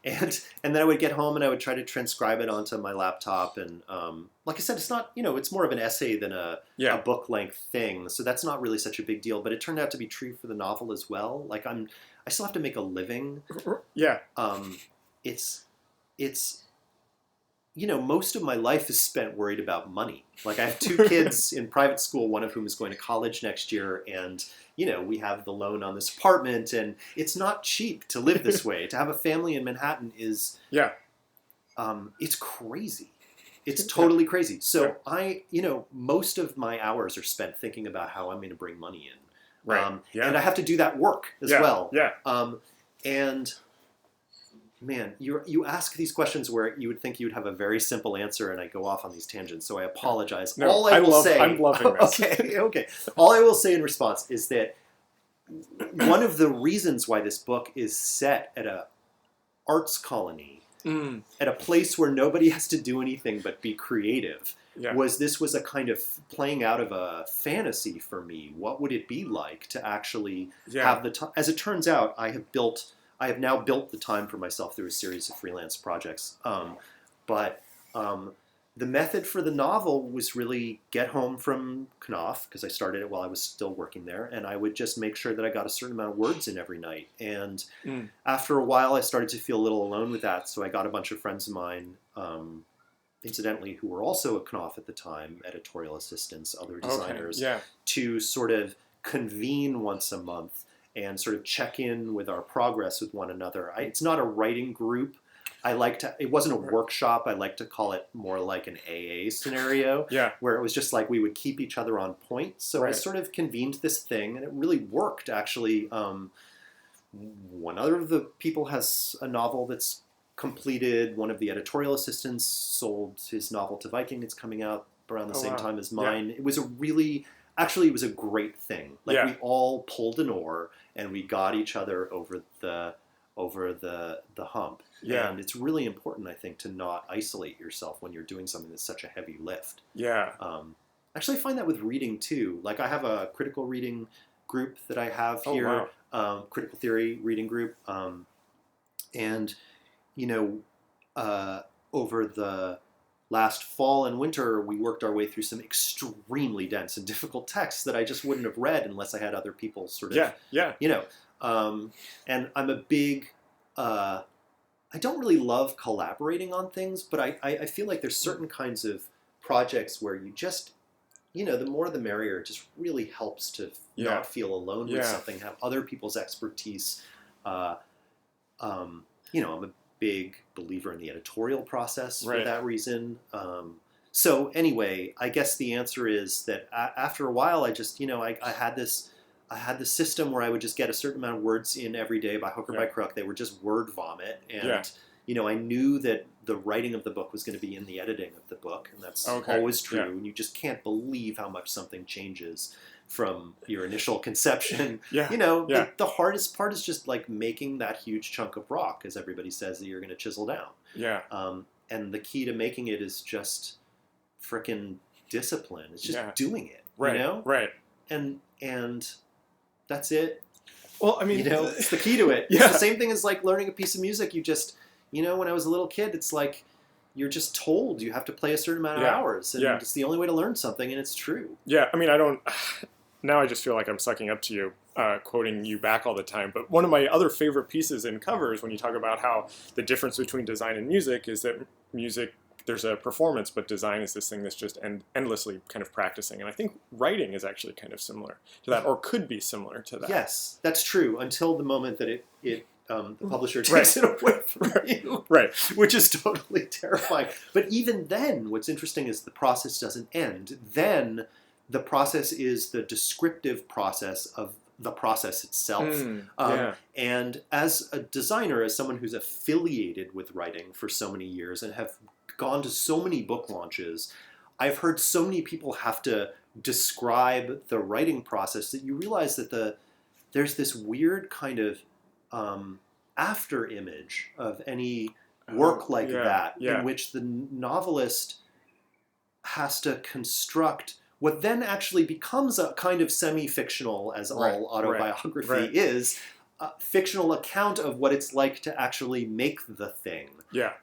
And then I would get home and I would try to transcribe it onto my laptop. And like I said, it's not, it's more of an essay than a book-length thing. So that's not really such a big deal. But it turned out to be true for the novel as well. Like I still have to make a living. Yeah. It's most of my life is spent worried about money. Like I have 2 kids in private school, one of whom is going to college next year. And, we have the loan on this apartment, and it's not cheap to live this way. To have a family in Manhattan is, it's crazy. It's totally crazy. So most of my hours are spent thinking about how I'm going to bring money in. Right. And I have to do that work as well. Yeah. And man, you ask these questions where you would think you would have a very simple answer, and I go off on these tangents. So I apologize. No, I'm loving this. Okay. All I will say in response is that one of the reasons why this book is set at a arts colony, at a place where nobody has to do anything but be creative, was a kind of playing out of a fantasy for me. What would it be like to actually have the time? As it turns out, I have now built the time for myself through a series of freelance projects. But the method for the novel was really get home from Knopf, because I started it while I was still working there, and I would just make sure that I got a certain amount of words in every night. And after a while, I started to feel a little alone with that, so I got a bunch of friends of mine, incidentally, who were also at Knopf at the time, editorial assistants, other designers, to sort of convene once a month and sort of check in with our progress with one another. It's not a writing group. It wasn't a workshop. I like to call it more like an AA scenario, where it was just like we would keep each other on point. So I sort of convened this thing, and it really worked, actually. One other of the people has a novel that's completed. One of the editorial assistants sold his novel to Viking. It's coming out around the same time as mine. It was it was a great thing. Like we all pulled an oar, and we got each other over the hump. Yeah. And it's really important, I think, to not isolate yourself when you're doing something that's such a heavy lift. Yeah. Actually, I find that with reading, too. Like, I have a critical reading group that I have here, critical theory reading group. And, over the last fall and winter, we worked our way through some extremely dense and difficult texts that I just wouldn't have read unless I had other people sort of, and I'm a big... I don't really love collaborating on things, but I feel like there's certain kinds of projects where you just, the more the merrier. It just really helps to not feel alone with something, have other people's expertise. I'm a big believer in the editorial process for Right. that reason. So anyway, I guess the answer is that after a while, I just, I had this system where I would just get a certain amount of words in every day by hook or by crook. They were just word vomit. And, I knew that the writing of the book was going to be in the editing of the book. And that's always true. And you just can't believe how much something changes from your initial conception. The hardest part is just like making that huge chunk of rock, as everybody says, that you're going to chisel down. And the key to making it is just frickin' discipline. It's just doing it, Right. And that's it. Well, I mean, it's the key to it. It's the same thing as like learning a piece of music. You just, when I was a little kid, it's like you're just told you have to play a certain amount of hours, and it's the only way to learn something, and it's true. Yeah, I mean, now I just feel like I'm sucking up to you, quoting you back all the time. But one of my other favorite pieces in covers, when you talk about how the difference between design and music is that music, there's a performance, but design is this thing that's just endlessly kind of practicing. And I think writing is actually kind of similar to that, or could be similar to that. Yes, that's true, until the moment that the publisher takes it away from you. Right. Which is totally terrifying. But even then, what's interesting is the process doesn't end. Then the process is the descriptive process of the process itself. And as a designer, as someone who's affiliated with writing for so many years and have gone to so many book launches, I've heard so many people have to describe the writing process that you realize that there's this weird kind of after image of any work like that, in which the novelist has to construct what then actually becomes a kind of semi-fictional, as all autobiography is, a fictional account of what it's like to actually make the thing.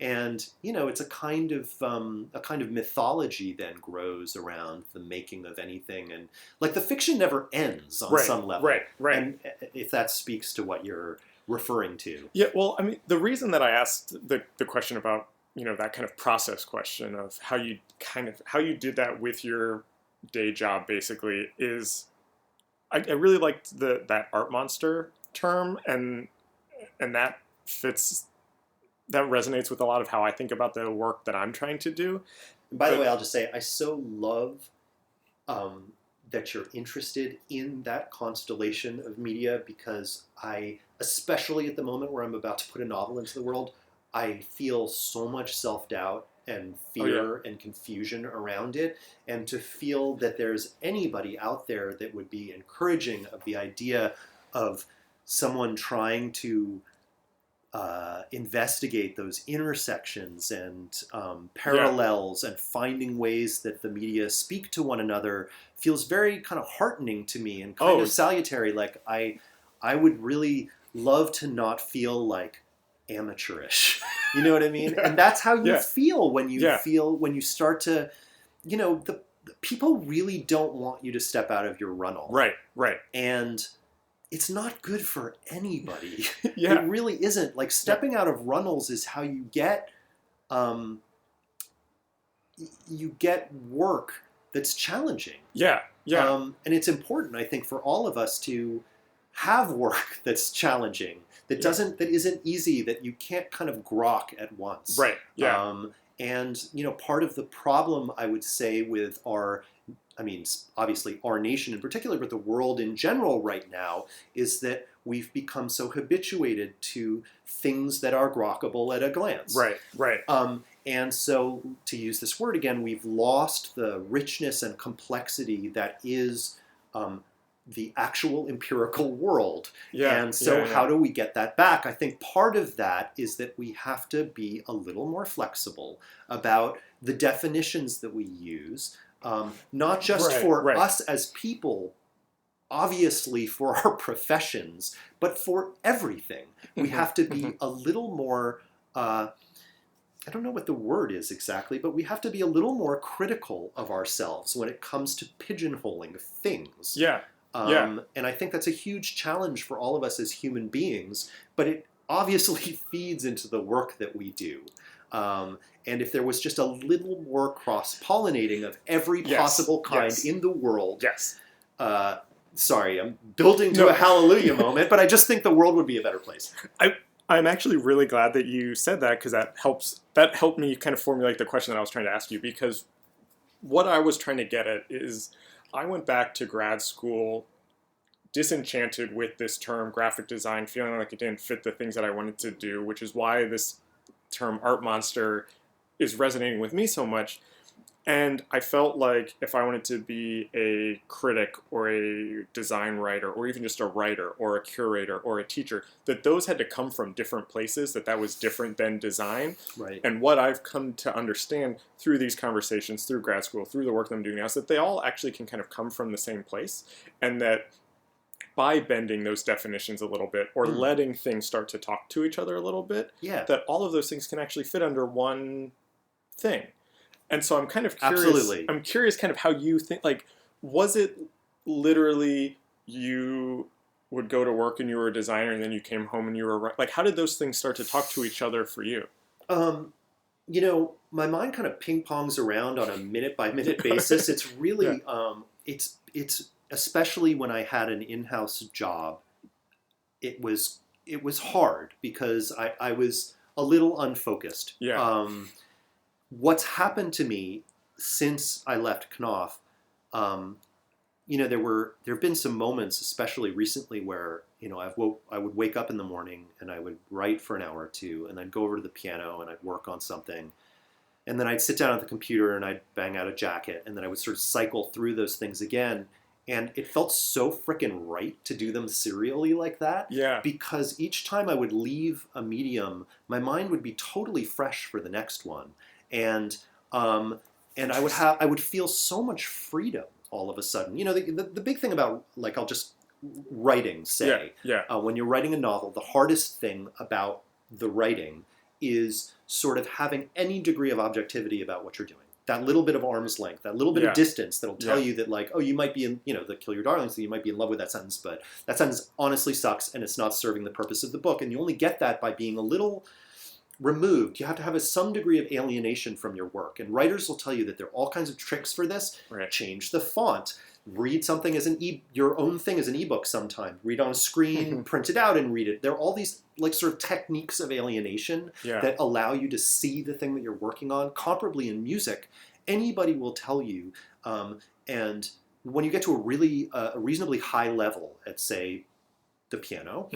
And it's a kind of mythology then grows around the making of anything, and like the fiction never ends on some level. And if that speaks to what you're referring to. Yeah. Well, I mean, the reason that I asked the question about that kind of process question of how you did that with your day job basically is I really liked that art monster term, and that resonates with a lot of how I think about the work that I'm trying to do. And by the way, I'll just say I so love that you're interested in that constellation of media, because especially at the moment where I'm about to put a novel into the world, I feel so much self-doubt and fear and confusion around it. And to feel that there's anybody out there that would be encouraging of the idea of someone trying to investigate those intersections and parallels and finding ways that the media speak to one another feels very kind of heartening to me and kind of salutary. Like I would really love to not feel like amateurish. You know what I mean? And that's how you feel when you start to, the people really don't want you to step out of your runnel. Right. And it's not good for anybody. It really isn't. Like stepping out of runnels is how you get work that's challenging. And it's important, I think, for all of us to have work that's challenging, that isn't easy, that you can't kind of grok at once. And part of the problem, I would say, with obviously our nation in particular, but the world in general right now, is that we've become so habituated to things that are grokkable at a glance. And so, to use this word again, we've lost the richness and complexity that is the actual empirical world. How do we get that back? I think part of that is that we have to be a little more flexible about the definitions that we use. Not just for us as people, obviously for our professions, but for everything. We have to be a little more, I don't know what the word is exactly, but we have to be a little more critical of ourselves when it comes to pigeonholing things. And I think that's a huge challenge for all of us as human beings, but it obviously feeds into the work that we do. And if there was just a little more cross-pollinating of every possible kind in the world. Sorry, I'm building to a hallelujah moment, but I just think the world would be a better place. I'm actually really glad that you said that, because that helped me kind of formulate the question that I was trying to ask you, because what I was trying to get at is I went back to grad school disenchanted with this term graphic design, feeling like it didn't fit the things that I wanted to do, which is why this term art monster is resonating with me so much. And I felt like if I wanted to be a critic or a design writer or even just a writer or a curator or a teacher, that those had to come from different places, that was different than design. Right. And what I've come to understand through these conversations, through grad school, through the work that I'm doing now, is that they all actually can kind of come from the same place, and that by bending those definitions a little bit or letting things start to talk to each other a little bit, that all of those things can actually fit under one thing. And so I'm kind of curious. Absolutely. I'm curious kind of how you think, like, was it literally you would go to work and you were a designer and then you came home and you were, like, how did those things start to talk to each other for you? You know, my mind kind of ping-pongs around on a minute-by-minute basis. It's really, it's especially when I had an in-house job, it was hard because I was a little unfocused. Yeah. What's happened to me since I left Knopf, you know, there have been some moments, especially recently, where, you know, I would wake up in the morning and I would write for an hour or two, and I'd go over to the piano and I'd work on something, and then I'd sit down at the computer and I'd bang out a jacket, and then I would sort of cycle through those things again. And it felt so frickin' right to do them serially like that. Yeah. Because each time I would leave a medium, my mind would be totally fresh for the next one. And I would feel so much freedom all of a sudden. You know, the big thing about, like, I'll just writing, say, when you're writing a novel, the hardest thing about the writing is sort of having any degree of objectivity about what you're doing. That little bit of arm's length, that little bit of distance that'll tell you that, like, oh, you might be in, you know, the Kill Your Darlings, so you might be in love with that sentence, but that sentence honestly sucks and it's not serving the purpose of the book. And you only get that by being a little removed. You have to have some degree of alienation from your work. And writers will tell you that there are all kinds of tricks for this. Right. Change the font. Read something as your own thing as an ebook sometime. Read on a screen, print it out and read it. There are all these, like, sort of techniques of alienation that allow you to see the thing that you're working on. Comparably in music, anybody will tell you, and when you get to a reasonably high level at, say, the piano,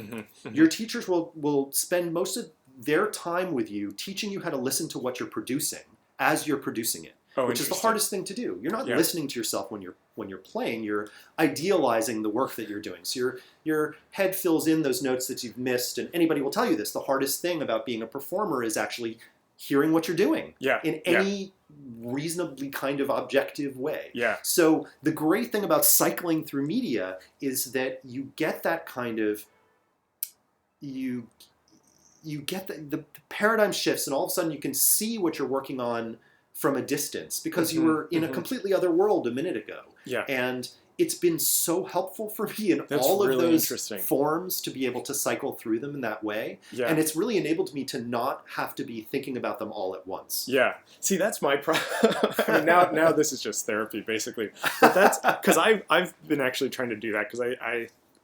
your teachers will spend most of their time with you teaching you how to listen to what you're producing as you're producing it. Which is the hardest thing to do. You're not listening to yourself when you're playing. You're idealizing the work that you're doing. So your head fills in those notes that you've missed. And anybody will tell you this. The hardest thing about being a performer is actually hearing what you're doing in any reasonably kind of objective way. So the great thing about cycling through media is that you get that kind of you get the paradigm shifts, and all of a sudden you can see what you're working on from a distance, because you were in a completely other world a minute ago. And it's been so helpful for me in all of those forms to be able to cycle through them in that way. And it's really enabled me to not have to be thinking about them all at once. See, that's my problem. I mean, now this is just therapy, basically. But that's because I've been actually trying to do that, because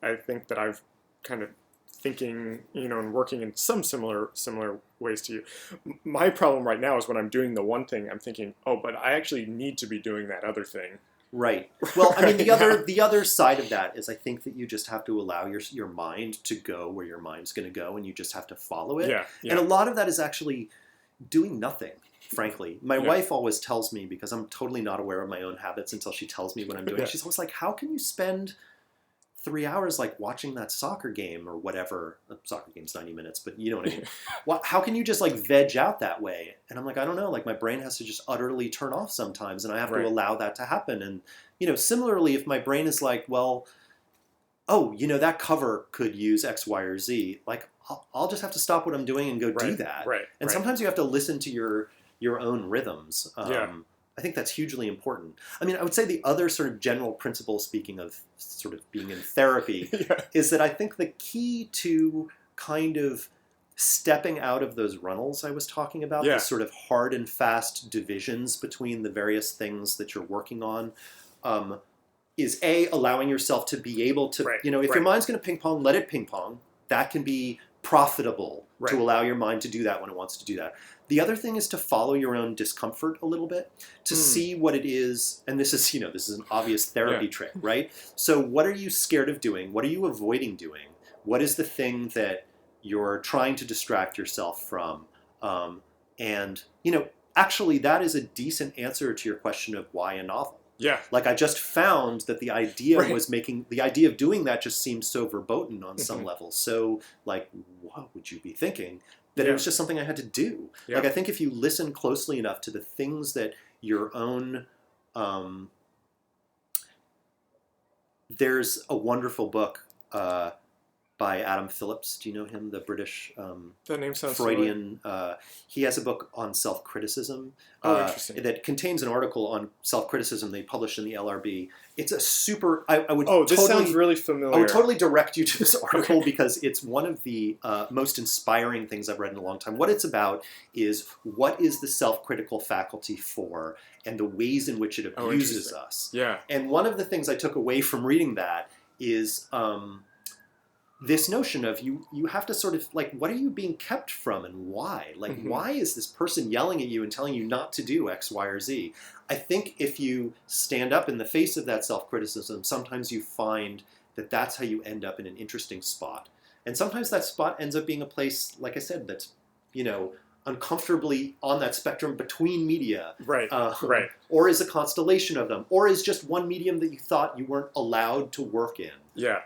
I think that I've kind of thinking, you know, and working in some similar ways to you. My problem right now is when I'm doing the one thing, I'm thinking, oh, but I actually need to be doing that other thing. Right. Well, I mean, the other side of that is, I think that you just have to allow your mind to go where your mind's going to go, and you just have to follow it. And a lot of that is actually doing nothing, frankly. My wife always tells me, because I'm totally not aware of my own habits until she tells me what I'm doing. She's always like, how can you spend 3 hours, like, watching that soccer game or whatever? The soccer game's 90 minutes, but you know what I mean. How can you just, like, veg out that way? And I'm like, I don't know. Like, my brain has to just utterly turn off sometimes, and I have to allow that to happen. And, you know, similarly, if my brain is like, well, oh, you know, that cover could use X, Y, or Z, like, I'll just have to stop what I'm doing and go do that. And sometimes you have to listen to your own rhythms. I think that's hugely important. I mean, I would say the other sort of general principle, speaking of sort of being in therapy, is that I think the key to kind of stepping out of those runnels I was talking about, the sort of hard and fast divisions between the various things that you're working on, is allowing yourself to be able to, you know, if your mind's going to ping pong, let it ping pong. That can be profitable Right. to allow your mind to do that when it wants to do that. The other thing is to follow your own discomfort a little bit, to see what it is. And this is, this is an obvious therapy trick, right? So what are you scared of doing? What are you avoiding doing? What is the thing that you're trying to distract yourself from? And, actually that is a decent answer to your question of why a novel. Yeah. Like, I just found that the idea Right. the idea of doing that just seems so verboten on some level. So, like, what would you be thinking? That it was just something I had to do. Yeah. Like, I think if you listen closely enough to the things that your own, there's a wonderful book by Adam Phillips. Do you know him? The British That name sounds Freudian. He has a book on self-criticism interesting. that contains an article on self-criticism they published in the LRB. It's a super. I would. This sounds really familiar. I would totally direct you to this article because it's one of the most inspiring things I've read in a long time. What it's about is what is the self-critical faculty for, and the ways in which it abuses us. Yeah. And one of the things I took away from reading that is. This notion of you have to sort of, like, what are you being kept from and why? Like, why is this person yelling at you and telling you not to do X, Y, or Z? I think if you stand up in the face of that self-criticism, sometimes you find that that's how you end up in an interesting spot. And sometimes that spot ends up being a place, like I said, that's, uncomfortably on that spectrum between media. Right, right. Or is a constellation of them. Or is just one medium that you thought you weren't allowed to work in. Yeah.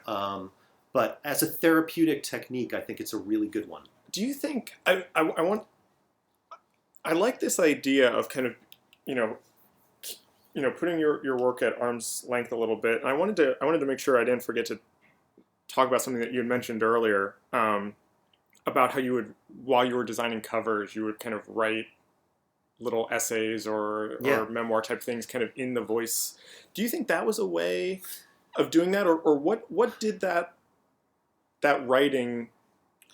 But as a therapeutic technique, I think it's a really good one. Do you think I like this idea of kind of, putting your work at arm's length a little bit. And I wanted to make sure I didn't forget to talk about something that you had mentioned earlier, about how you would, while you were designing covers, you would kind of write little essays or memoir type things kind of in the voice. Do you think that was a way of doing that, or what did that writing,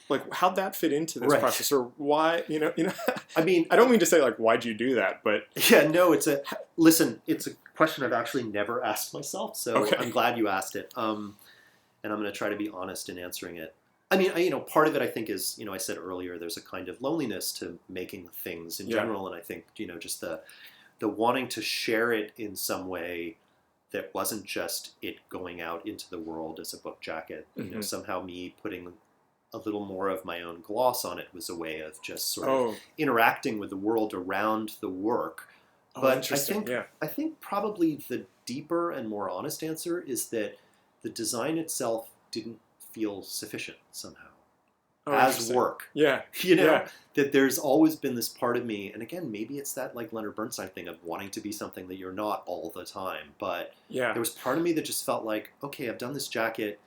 like, how'd that fit into this process, or why, I mean, I don't mean to say, like, why'd you do that, but it's a question I've actually never asked myself, so I'm glad you asked it, and I'm going to try to be honest in answering it. I mean, part of it I think is, I said earlier, there's a kind of loneliness to making things in general, and I think, just the wanting to share it in some way that wasn't just it going out into the world as a book jacket. Somehow me putting a little more of my own gloss on it was a way of just sort of interacting with the world around the work. But I think probably the deeper and more honest answer is that the design itself didn't feel sufficient somehow. As work. That there's always been this part of me, and again, maybe it's that, like, Leonard Bernstein thing of wanting to be something that you're not all the time, but there was part of me that just felt like, okay, I've done this jacket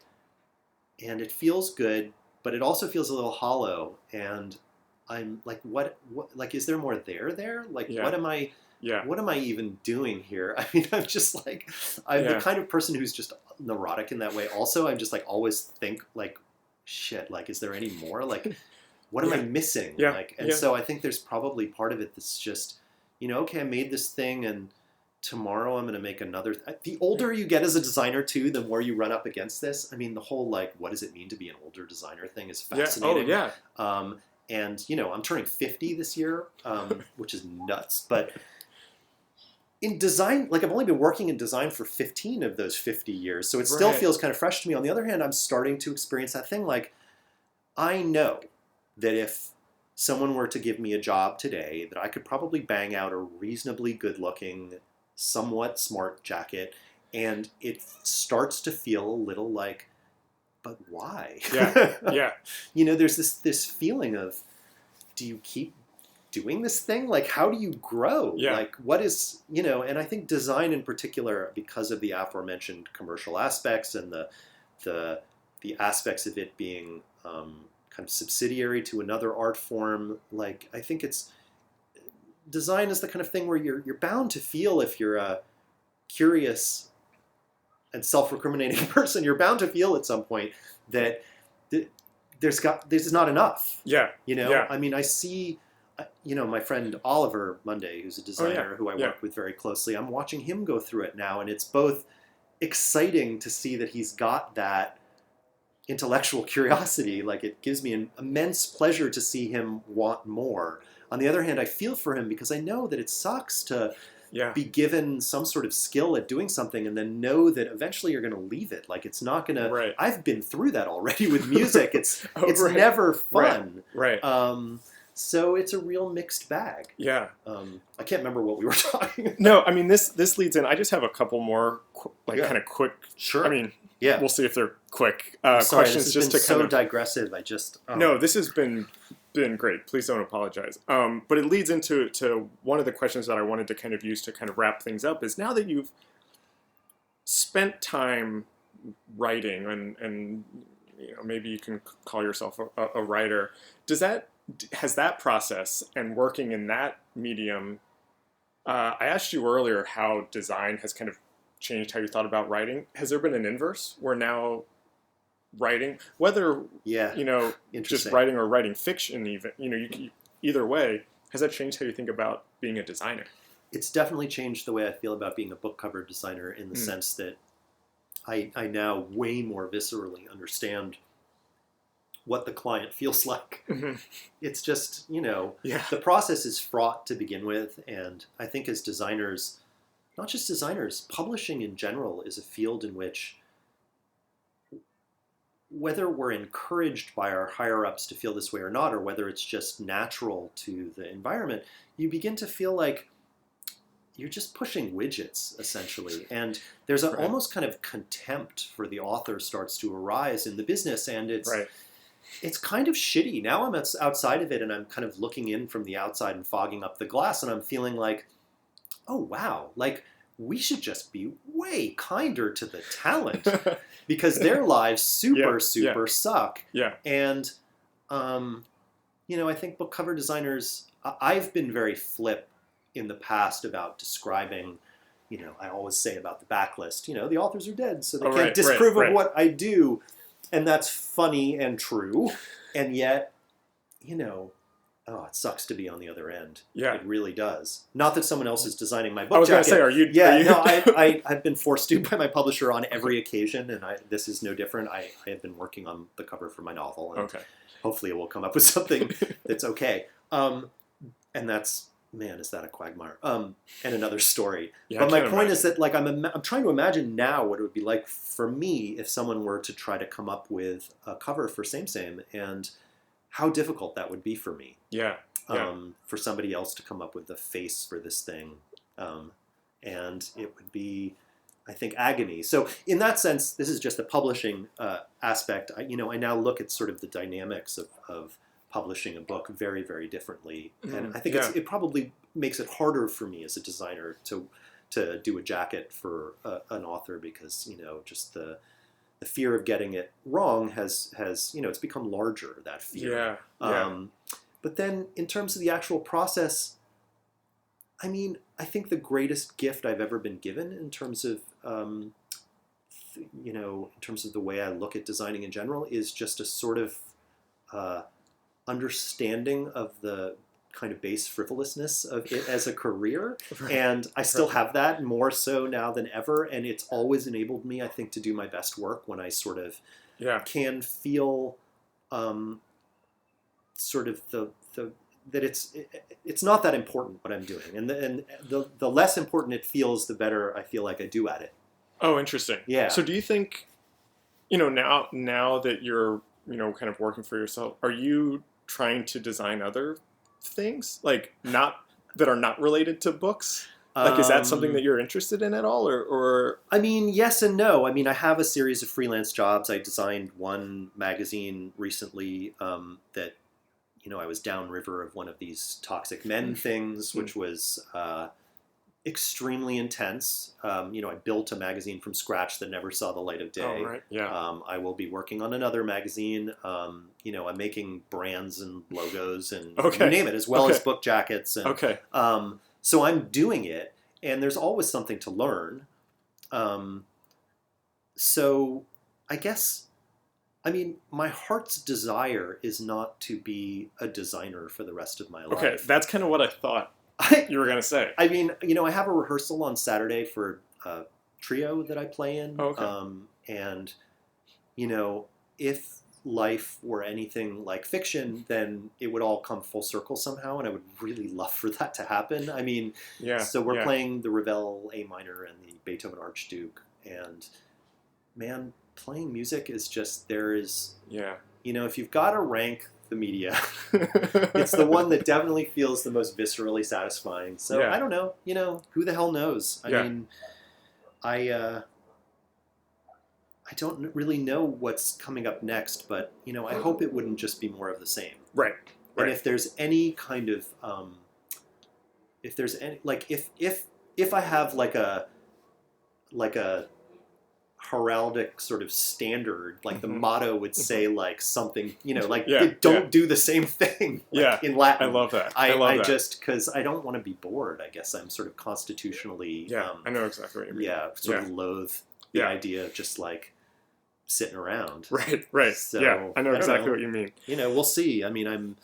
and it feels good, but it also feels a little hollow, and I'm like, what like, is there more there? Like, what am I even doing here? I mean, I'm just like, I'm the kind of person who's just neurotic in that way. Also, I'm just like, always think, like, shit, like, is there any more? Like, what am I missing? So I think there's probably part of it that's just, okay, I made this thing, and tomorrow I'm going to make another. The older you get as a designer, too, the more you run up against this. I mean, the whole, like, what does it mean to be an older designer thing is fascinating. And, I'm turning 50 this year, which is nuts. But in design, like, I've only been working in design for 15 of those 50 years, so it still feels kind of fresh to me. On the other hand, I'm starting to experience that thing. Like, I know that if someone were to give me a job today, that I could probably bang out a reasonably good-looking, somewhat smart jacket, and it starts to feel a little like, but why? There's this feeling of, do you keep doing this thing? Like, how do you grow? Like, what is, and I think design in particular, because of the aforementioned commercial aspects and the aspects of it being kind of subsidiary to another art form, like, I think design is the kind of thing where you're bound to feel, if you're a curious and self-recriminating person, you're bound to feel at some point that this is not enough. I mean, I see, my friend Oliver Monday, who's a designer who I work with very closely, I'm watching him go through it now, and it's both exciting to see that he's got that intellectual curiosity. Like, it gives me an immense pleasure to see him want more. On the other hand, I feel for him because I know that it sucks to be given some sort of skill at doing something and then know that eventually you're going to leave it. Like, it's not going to. Right. I've been through that already with music. It's never fun. Right. So it's a real mixed bag. Yeah. I can't remember what we were talking about. No, I mean, this leads in. I just have a couple more kind of quick. Sure. I mean, yeah. We'll see if they're quick Sorry, questions. This has just been to so kind of digressive. I just No, this has been great. Please don't apologize. But it leads into one of the questions that I wanted to kind of use to kind of wrap things up is, now that you've spent time writing and maybe you can call yourself a writer, has that process and working in that medium, I asked you earlier how design has kind of changed how you thought about writing. Has there been an inverse where now writing, whether just writing or writing fiction, even either way, has that changed how you think about being a designer? It's definitely changed the way I feel about being a book cover designer, in the sense that I now way more viscerally understand what the client feels like. Mm-hmm. It's just, the process is fraught to begin with, and I think as designers, not just designers, publishing in general is a field in which, whether we're encouraged by our higher-ups to feel this way or not, or whether it's just natural to the environment, you begin to feel like you're just pushing widgets, essentially. And there's an almost kind of contempt for the author starts to arise in the business, and it's kind of shitty. Now I'm outside of it, and I'm kind of looking in from the outside and fogging up the glass, and I'm feeling like, oh, wow, like, we should just be way kinder to the talent because their lives super suck. Yeah. And, I think book cover designers, I've been very flip in the past about describing, I always say about the backlist, the authors are dead, so they can't disprove of what I do. And that's funny and true. And yet, it sucks to be on the other end. Yeah. It really does. Not that someone else is designing my book jacket. I was going to say, are you... Yeah, no, I've been forced to by my publisher on every occasion, and this is no different. I have been working on the cover for my novel, and hopefully it will come up with something that's okay. And that's... Man, is that a quagmire? And another story. Yeah, but my point is that, like, I'm trying to imagine now what it would be like for me if someone were to try to come up with a cover for Same Same, and how difficult that would be for me. Yeah. For somebody else to come up with the face for this thing. And it would be, I think, agony. So in that sense, this is just a publishing aspect. I now look at sort of the dynamics of publishing a book very, very differently. And I think it probably makes it harder for me as a designer to do a jacket for an author, because, just the fear of getting it wrong has it's become larger, that fear. But then in terms of the actual process, I mean, I think the greatest gift I've ever been given in terms of, in terms of the way I look at designing in general, is just a sort of understanding of the kind of base frivolousness of it as a career. And I still have that, more so now than ever. And it's always enabled me, I think, to do my best work when I sort of can feel sort of that it's not that important what I'm doing. And the less important it feels, the better I feel like I do at it. Oh, interesting. Yeah. So do you think, now that you're, kind of working for yourself, are you trying to design other things, like that are not related to books? Like, is that something that you're interested in at all, or? I mean, yes and no. I mean, I have a series of freelance jobs. I designed one magazine recently that, I was downriver of one of these toxic men things, which was extremely intense. I built a magazine from scratch that never saw the light of day. Oh, right. Yeah. I will be working on another magazine. I'm making brands and logos and you name it, as well as book jackets. And, so I'm doing it, and there's always something to learn. So I guess, I mean, my heart's desire is not to be a designer for the rest of my life. Okay, that's kind of what I thought you were going to say. I mean, I have a rehearsal on Saturday for a trio that I play in. And, if life were anything like fiction, then it would all come full circle somehow, and I would really love for that to happen. I mean, so we're playing the Ravel A minor and the Beethoven Archduke, and man, playing music is just, there is, if you've got to rank the media, it's the one that definitely feels the most viscerally satisfying. So I don't know, who the hell knows? I mean, I don't really know what's coming up next, but I hope it wouldn't just be more of the same. Right. And if there's any kind of, if there's any, like, if I have like a heraldic sort of standard, like the motto would say like something, don't do the same thing in Latin. I love that. I just, because I don't want to be bored, I guess I'm sort of constitutionally, I know exactly what you mean. Sort of loathe the idea of just like sitting around. Right. So, I know exactly what you mean. We'll see. I mean,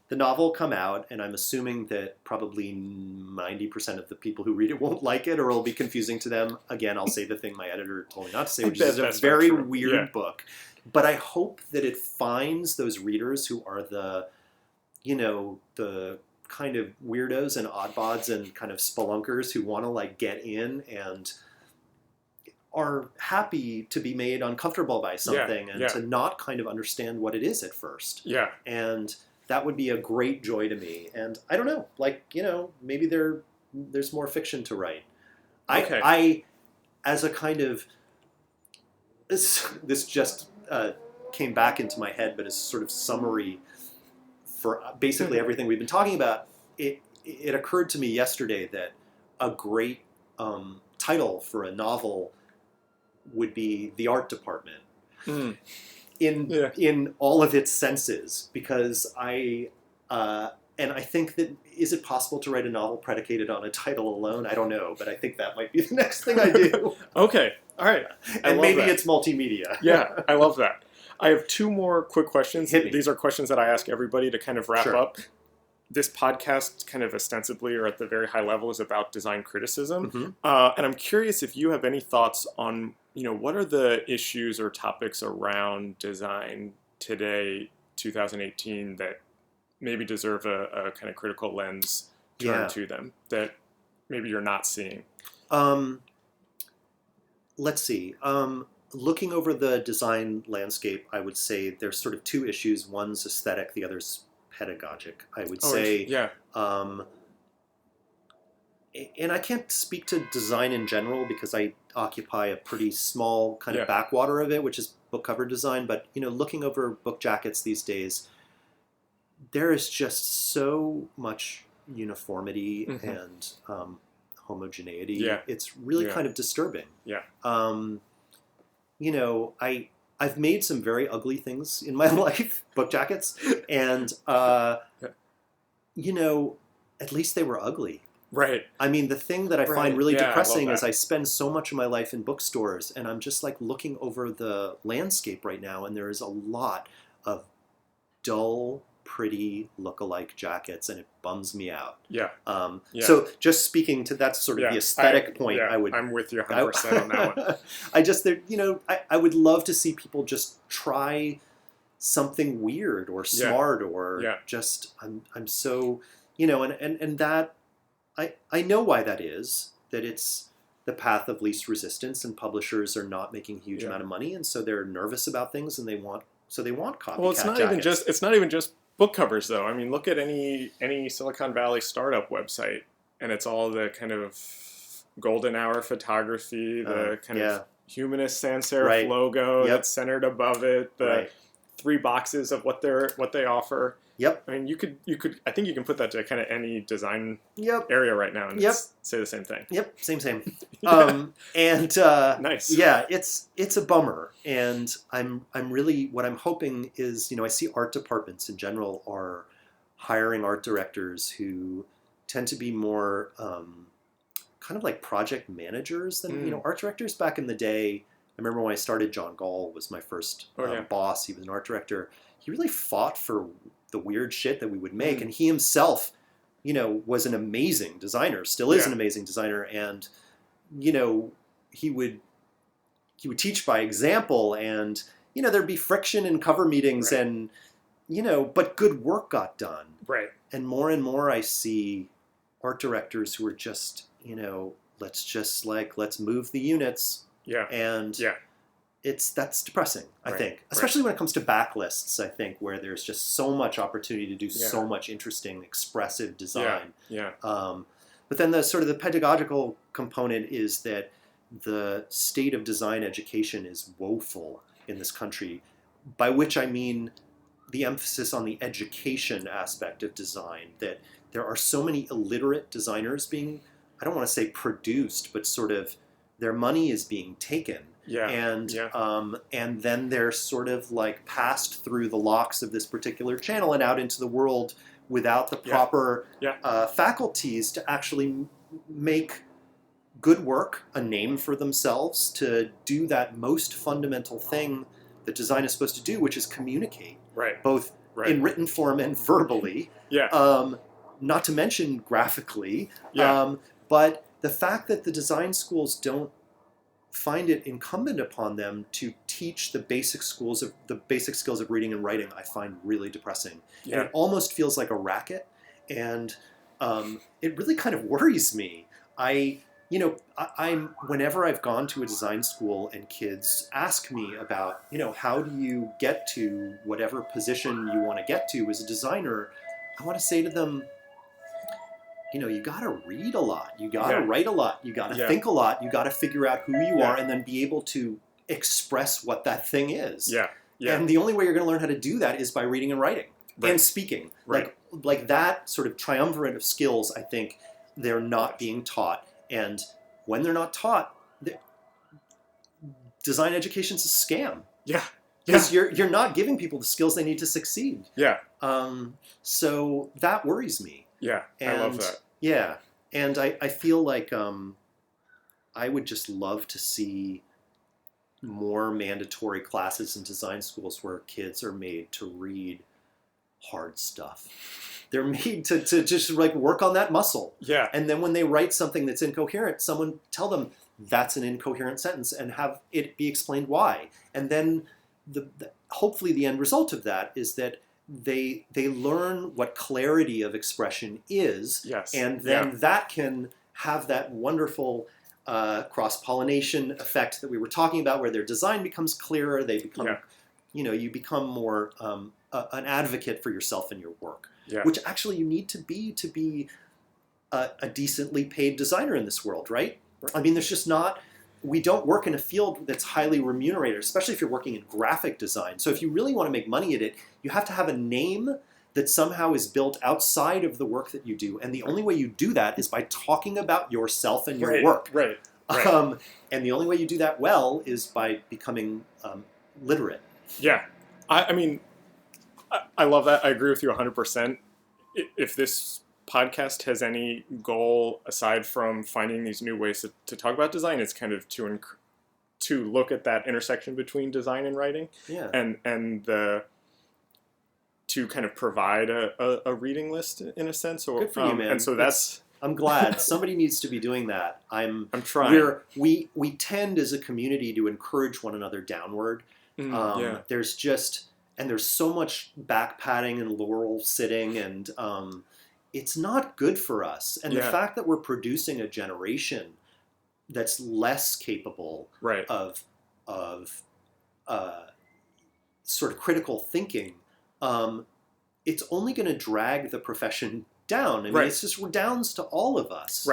the novel will come out, and I'm assuming that probably 90% of the people who read it won't like it, or it'll be confusing to them. Again, I'll say the thing my editor told me not to say, which is a very weird book. But I hope that it finds those readers who are the kind of weirdos and oddbods and kind of spelunkers who want to like get in and are happy to be made uncomfortable by something and to not kind of understand what it is at first. And that would be a great joy to me. And I don't know, like, maybe there's more fiction to write. I as a kind of, this just came back into my head, but as sort of summary for basically everything we've been talking about, it occurred to me yesterday that a great title for a novel would be The Art Department. In all of its senses, because I think that, is it possible to write a novel predicated on a title alone? I don't know, but I think that might be the next thing I do. Okay, all right. And maybe it's multimedia. I love that. I have two more quick questions. These are questions that I ask everybody to kind of wrap up. This podcast kind of ostensibly, or at the very high level, is about design criticism. And I'm curious if you have any thoughts on, what are the issues or topics around design today, 2018, that maybe deserve a kind of critical lens turned to them that maybe you're not seeing? Let's see. Looking over the design landscape, I would say there's sort of two issues. One's aesthetic, the other's pedagogic, I would say. And I can't speak to design in general because I occupy a pretty small kind of backwater of it, which is book cover design. But, looking over book jackets these days, there is just so much uniformity and homogeneity. It's really kind of disturbing. I've made some very ugly things in my life, book jackets, and, at least they were ugly. Right. I mean, the thing that I find really depressing is I spend so much of my life in bookstores, and I'm just like looking over the landscape right now, and there is a lot of dull, pretty look-alike jackets, and it bums me out. So just speaking to that sort of the aesthetic point, I'm with you 100% on that one. I would love to see people just try something weird or smart or just, I'm so, and that, I know why that is, that it's the path of least resistance, and publishers are not making a huge amount of money, and so they're nervous about things, and they want copycat Well, it's not even just book covers, though. I mean, look at any Silicon Valley startup website, and it's all the kind of golden hour photography, the kind of humanist sans serif logo that's centered above it, the 3 boxes of what they offer. I mean, you could. I think you can put that to kind of any design area right now and say the same thing. Same. Nice. Yeah, it's a bummer, and I'm really, what I'm hoping is, I see art departments in general are hiring art directors who tend to be more kind of like project managers than art directors back in the day. I remember when I started, John Gall was my first boss. He was an art director. He really fought for the weird shit that we would make, and he himself, was an amazing designer, still is an amazing designer, and he would teach by example, and there'd be friction in cover meetings Right. and, but good work got done. Right. And more I see art directors who are just, let's move the units. Yeah. And Yeah. that's depressing, I Right. think, especially when it comes to backlists, I think, where there's just so much opportunity to do so much interesting, expressive design. Yeah. But then the sort of the pedagogical component is that the state of design education is woeful in this country, by which I mean the emphasis on the education aspect of design, that there are so many illiterate designers being, I don't want to say produced, but sort of their money is being taken. Yeah. And then they're sort of like passed through the locks of this particular channel and out into the world without the proper faculties to actually make good work, a name for themselves, to do that most fundamental thing that design is supposed to do, which is communicate, both in written form and verbally, not to mention graphically. But the fact that the design schools don't find it incumbent upon them to teach the basic skills of reading and writing, I find really depressing. Yeah. And it almost feels like a racket, and it really kind of worries me. I'm whenever I've gone to a design school and kids ask me about, how do you get to whatever position you want to get to as a designer, I want to say to them, you got to read a lot. You got to write a lot. You got to think a lot. You got to figure out who you are and then be able to express what that thing is. And the only way you're going to learn how to do that is by reading and writing and speaking. Like that sort of triumvirate of skills, I think they're not being taught. And when they're not taught, design education's a scam. Because you're not giving people the skills they need to succeed. So that worries me. I love that. Yeah, and I feel like I would just love to see more mandatory classes in design schools where kids are made to read hard stuff. They're made to just like work on that muscle. And then when they write something that's incoherent, someone tell them that's an incoherent sentence and have it be explained why. And then hopefully the end result of that is that they learn what clarity of expression is, and then that can have that wonderful cross-pollination effect that we were talking about, where their design becomes clearer, they become, you become more an advocate for yourself and your work, which actually you need to be a decently paid designer in this world, right? I mean, there's just not... We don't work in a field that's highly remunerated, especially if you're working in graphic design. So if you really want to make money at it, you have to have a name that somehow is built outside of the work that you do. And the only way you do that is by talking about yourself and your work. And the only way you do that well is by becoming literate. I mean, I love that. I agree with you 100%. If this podcast has any goal aside from finding these new ways to talk about design, it's kind of to look at that intersection between design and writing, and to kind of provide a reading list in a sense. Or, good for you, man. And so I'm glad somebody needs to be doing that. I'm trying. We tend as a community to encourage one another downward. There's so much back patting and laurel sitting, and it's not good for us. And the fact that we're producing a generation that's less capable of sort of critical thinking, it's only going to drag the profession down. I mean, it's just downs to all of us.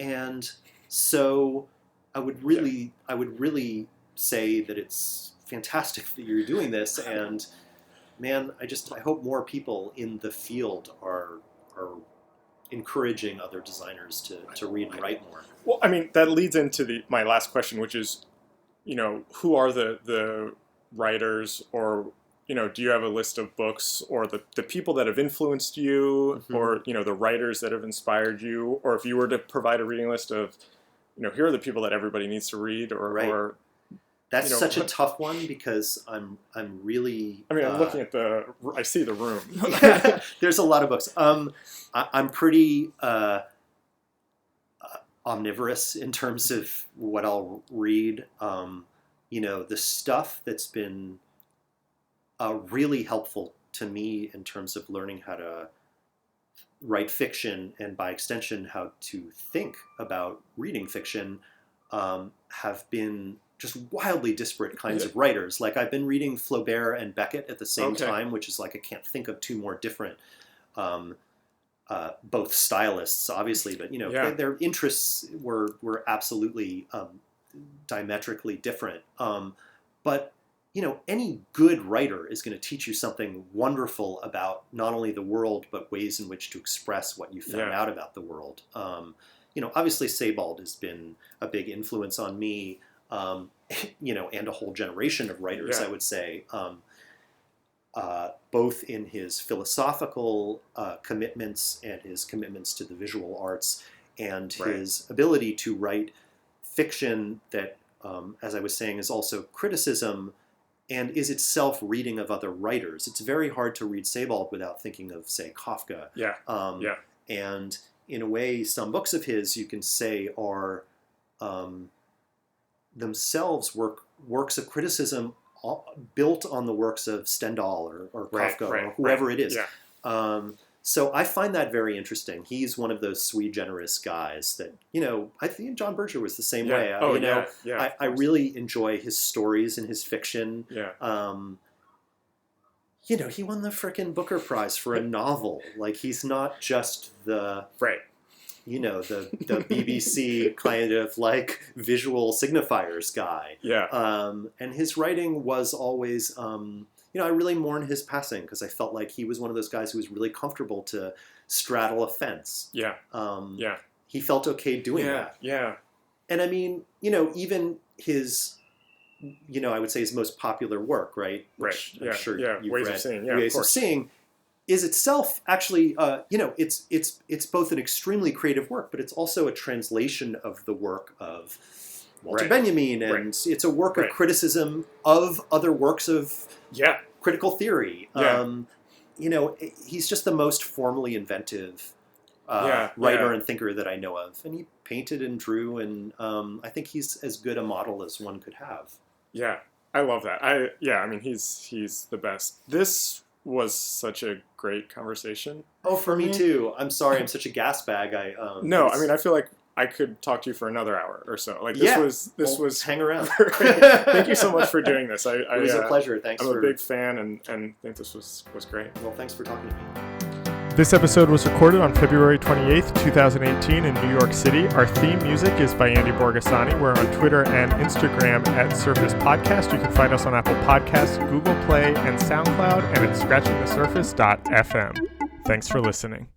And so I would really say that it's fantastic that you're doing this, and man, I hope more people in the field are encouraging other designers to read and write more. Well, I mean, that leads into my last question, which is, who are the writers, or, do you have a list of books or the people that have influenced you, or, the writers that have inspired you, or if you were to provide a reading list of, here are the people that everybody needs to read, or that's such a tough one, because I'm really... I mean, I'm looking at I see the room. There's a lot of books. I'm pretty omnivorous in terms of what I'll read. the stuff that's been really helpful to me in terms of learning how to write fiction, and by extension how to think about reading fiction, have been just wildly disparate kinds of writers. Like, I've been reading Flaubert and Beckett at the same time, which is like, I can't think of two more different, both stylists, obviously, but their interests were absolutely diametrically different. But any good writer is going to teach you something wonderful about not only the world, but ways in which to express what you found out about the world. Obviously Sebald has been a big influence on me, and a whole generation of writers, I would say, both in his philosophical commitments and his commitments to the visual arts, and his ability to write fiction that, as I was saying, is also criticism and is itself reading of other writers. It's very hard to read Sebald without thinking of, say, Kafka. And in a way, some books of his, you can say, are themselves works of criticism built on the works of Stendhal or Kafka or whoever it is. So I find that very interesting. He's one of those sui generis guys that, I think John Berger was the same way. I really enjoy his stories and his fiction. He won the frickin' Booker Prize for a novel. Like, he's not just the the BBC kind of like visual signifiers guy. And his writing was always, I really mourn his passing, because I felt like he was one of those guys who was really comfortable to straddle a fence. He felt okay doing that. And I mean, even his, I would say his most popular work, right? Which I'm sure you've Ways read. of Seeing. Ways of Seeing is itself actually, it's both an extremely creative work, but it's also a translation of the work of Walter Benjamin, and it's a work of criticism of other works of critical theory. He's just the most formally inventive writer and thinker that I know of, and he painted and drew, and I think he's as good a model as one could have. I love that. I mean, he's the best. This was such a great conversation. Oh, for me too. I'm sorry, I'm such a gas bag. No, I mean, I feel like I could talk to you for another hour or so. Like, this was hang around. Thank you so much for doing this. It was a pleasure. Thanks. I'm a big fan and think this was great. Well, thanks for talking to me. This episode was recorded on February 28th, 2018 in New York City. Our theme music is by Andy Borgasani. We're on Twitter and Instagram at Surface Podcast. You can find us on Apple Podcasts, Google Play, and SoundCloud, and at scratchingthesurface.fm. Thanks for listening.